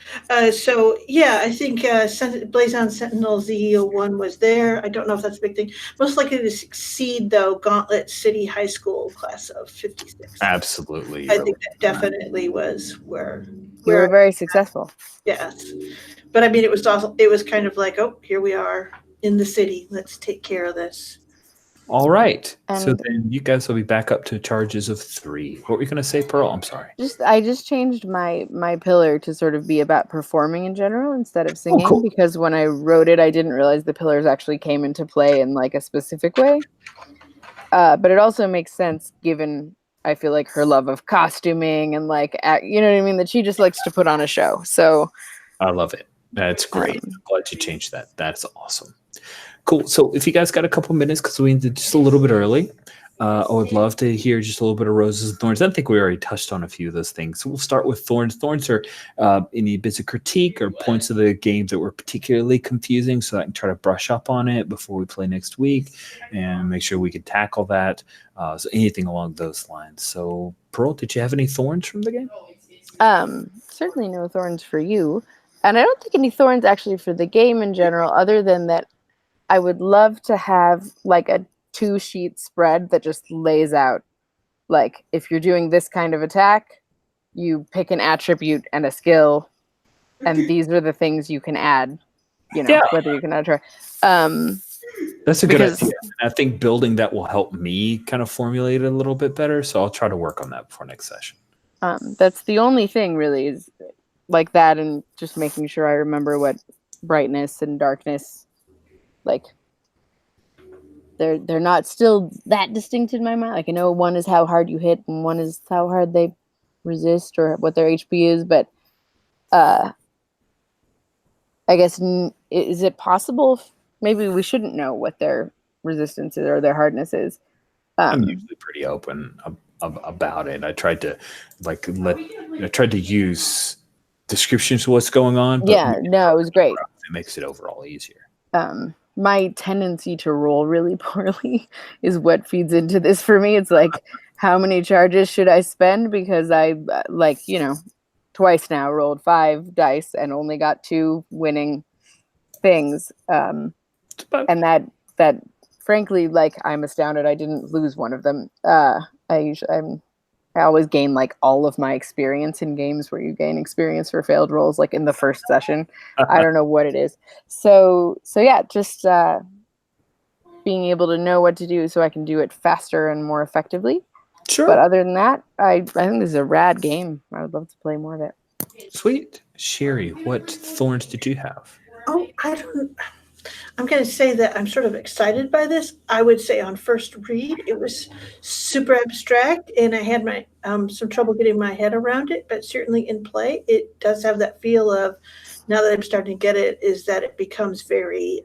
Speaker 2: So yeah, I think Blazon Sentinel ZE01 was there. I don't know if that's a big thing. Most likely to succeed though, Gauntlet City High School class of 56.
Speaker 1: Absolutely.
Speaker 2: I think that definitely was where
Speaker 3: you were very successful.
Speaker 2: Yes. But I mean, it was also, it was kind of like, oh, here we are in the city. Let's take care of this.
Speaker 1: All right. So then you guys will be back up to charges of 3. What were you going to say, Pearl? I'm sorry.
Speaker 3: I just changed my pillar to sort of be about performing in general instead of singing.
Speaker 1: Oh, cool.
Speaker 3: Because when I wrote it, I didn't realize the pillars actually came into play in like a specific way. But it also makes sense given I feel like her love of costuming and like, you know what I mean? That she just likes to put on a show. So
Speaker 1: I love it. That's great. I'm glad you changed that. That's awesome. Cool. So if you guys got a couple minutes, because we ended just a little bit early, I would love to hear just a little bit of roses and thorns. I think we already touched on a few of those things. So we'll start with thorns. Thorns are any bits of critique or points of the game that were particularly confusing, so I can try to brush up on it before we play next week and make sure we can tackle that. So anything along those lines. So Pearl, did you have any thorns from the game?
Speaker 3: Certainly no thorns for you. And I don't think any thorns actually for the game in general, other than that I would love to have like a 2-sheet spread that just lays out, like, if you're doing this kind of attack, you pick an attribute and a skill, and these are the things you can add, whether you can add or
Speaker 1: That's a good
Speaker 3: because-
Speaker 1: idea. I think building that will help me kind of formulate it a little bit better. So I'll try to work on that before next session.
Speaker 3: That's the only thing really, is like that, and just making sure I remember what brightness and darkness, like, they're not still that distinct in my mind. Like, I know one is how hard you hit and one is how hard they resist or what their HP is, but I guess, is it possible? Maybe we shouldn't know what their resistance is or their hardness is.
Speaker 1: I'm usually pretty open about it. I tried to use descriptions of what's going on. But
Speaker 3: yeah, no, it was great.
Speaker 1: It makes it overall easier.
Speaker 3: My tendency to roll really poorly is what feeds into this for me. It's like, how many charges should I spend? Because I, twice now rolled 5 dice and only got 2 winning things. And that frankly, like, I'm astounded I didn't lose one of them. I always gain like all of my experience in games where you gain experience for failed rolls, like in the first session. I don't know what it is. So yeah, just being able to know what to do so I can do it faster and more effectively.
Speaker 1: Sure.
Speaker 3: But other than that, I think this is a rad game. I would love to play more of it.
Speaker 1: Sweet. Sherry, what thorns did you have?
Speaker 2: Oh, I'm going to say that I'm sort of excited by this. I would say on first read, it was super abstract, and I had my some trouble getting my head around it. But certainly in play, it does have that feel of, now that I'm starting to get it, is that it becomes very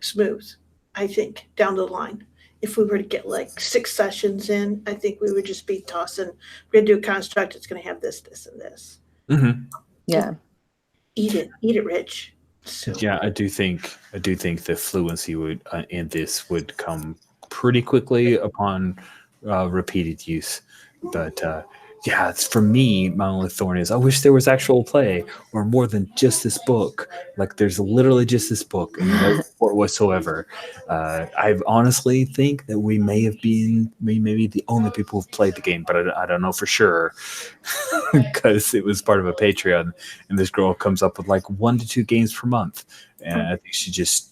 Speaker 2: smooth, I think, down the line. If we were to get like 6 sessions in, I think we would just be tossing, we're going to do a construct, it's going to have this, this, and this.
Speaker 1: Mm-hmm.
Speaker 3: Yeah.
Speaker 2: Eat it, Rich. So.
Speaker 1: Yeah, I do think the fluency would in this would come pretty quickly upon repeated use. But yeah, it's, for me, my only thorn is I wish there was actual play or more than just this book. Like, there's literally just this book and no support whatsoever. I honestly think that we may be the only people who've played the game, but I don't know for sure because it was part of a Patreon, and this girl comes up with like 1 to 2 games per month, and I think she just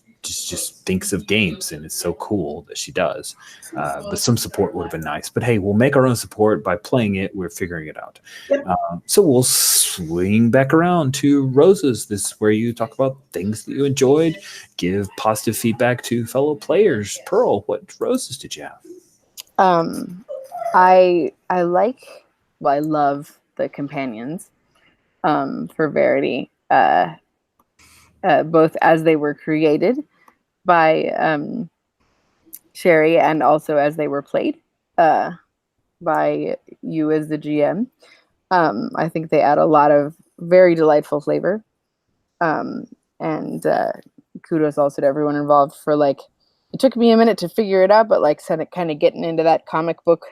Speaker 1: thinks of games, and it's so cool that she does. But some support would have been nice. But hey, we'll make our own support by playing it. We're figuring it out.
Speaker 2: Yep.
Speaker 1: So we'll swing back around to Roses. This is where you talk about things that you enjoyed, give positive feedback to fellow players. Pearl, what Roses did you have?
Speaker 3: I love the companions for Verity, both as they were created by Sherry and also as they were played by you as the GM. I think they add a lot of very delightful flavor. And kudos also to everyone involved for, like, it took me a minute to figure it out, but like kind of getting into that comic book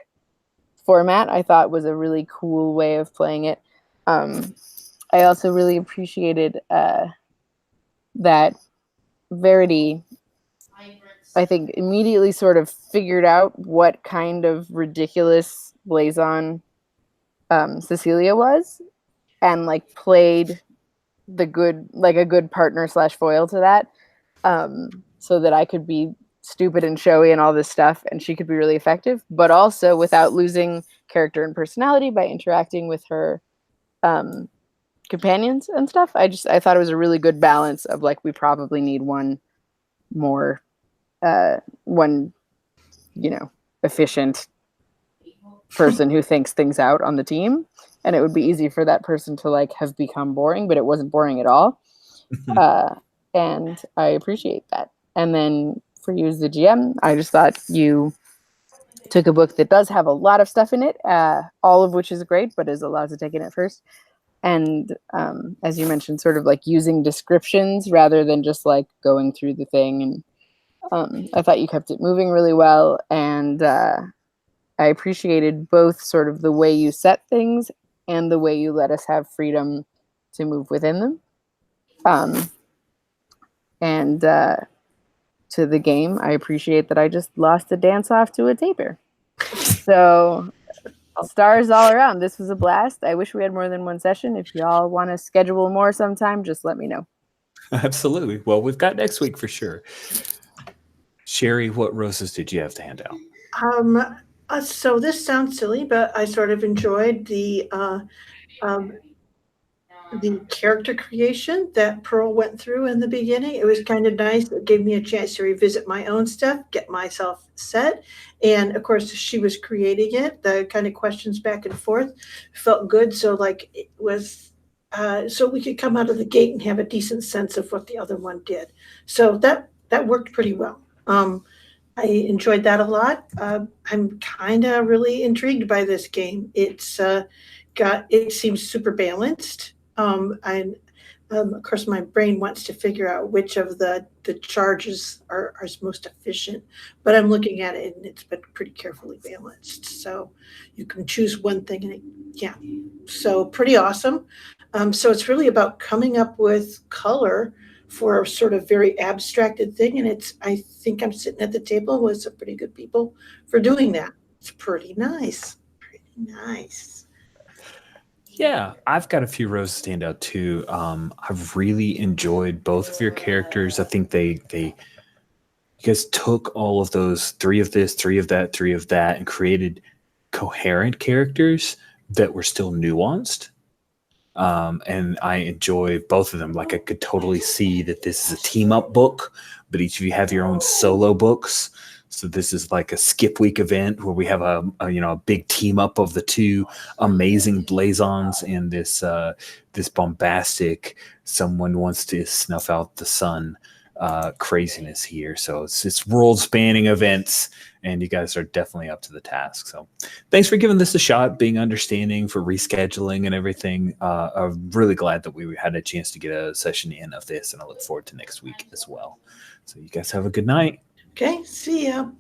Speaker 3: format, I thought was a really cool way of playing it. I also really appreciated that Verity, I think, immediately sort of figured out what kind of ridiculous Blazon Cecilia was, and like played a good partner / foil to that, so that I could be stupid and showy and all this stuff, and she could be really effective, but also without losing character and personality by interacting with her companions and stuff. I thought it was a really good balance of, like, we probably need one more efficient person who thinks things out on the team, and it would be easy for that person to like have become boring, but it wasn't boring at all. And I appreciate that. And then for you as the GM. I just thought you took a book that does have a lot of stuff in it, all of which is great, but is allowed to take in it first. And as you mentioned, sort of like using descriptions rather than just like going through the thing. And I thought you kept it moving really well. And I appreciated both sort of the way you set things and the way you let us have freedom to move within them. And to the game, I appreciate that I just lost a dance off to a taper. So stars all around. This was a blast. I wish we had more than one session. If y'all want to schedule more sometime, just let me know.
Speaker 1: Absolutely. Well, we've got next week for sure. Sherry, what roses did you have to hand out?
Speaker 2: So this sounds silly, but I sort of enjoyed the character creation that Pearl went through in the beginning. It was kind of nice. It gave me a chance to revisit my own stuff, get myself set. And of course, she was creating it. The kind of questions back and forth felt good. So like it was, so we could come out of the gate and have a decent sense of what the other one did. So that worked pretty well. I enjoyed that a lot. I'm kind of really intrigued by this game. It seems super balanced. Of course, my brain wants to figure out which of the charges are most efficient, but I'm looking at it and it's been pretty carefully balanced. So you can choose one thing so pretty awesome. So it's really about coming up with color for a sort of very abstracted thing. And I think I'm sitting at the table with some pretty good people for doing that. It's pretty nice. Pretty nice.
Speaker 1: Yeah, I've got a few roses to stand out too. I've really enjoyed both of your characters. I think you guys took all of those, 3 of this, 3 of that, 3 of that, and created coherent characters that were still nuanced. And I enjoy both of them. Like I could totally see that this is a team up book, but each of you have your own solo books. So this is like a skip week event where we have a big team up of the 2 amazing Blazons and this bombastic someone wants to snuff out the sun craziness here. So it's world spanning events, and you guys are definitely up to the task. So thanks for giving this a shot, being understanding, for rescheduling and everything. I'm really glad that we had a chance to get a session in of this, and I look forward to next week as well. So you guys have a good night.
Speaker 2: Okay, see ya.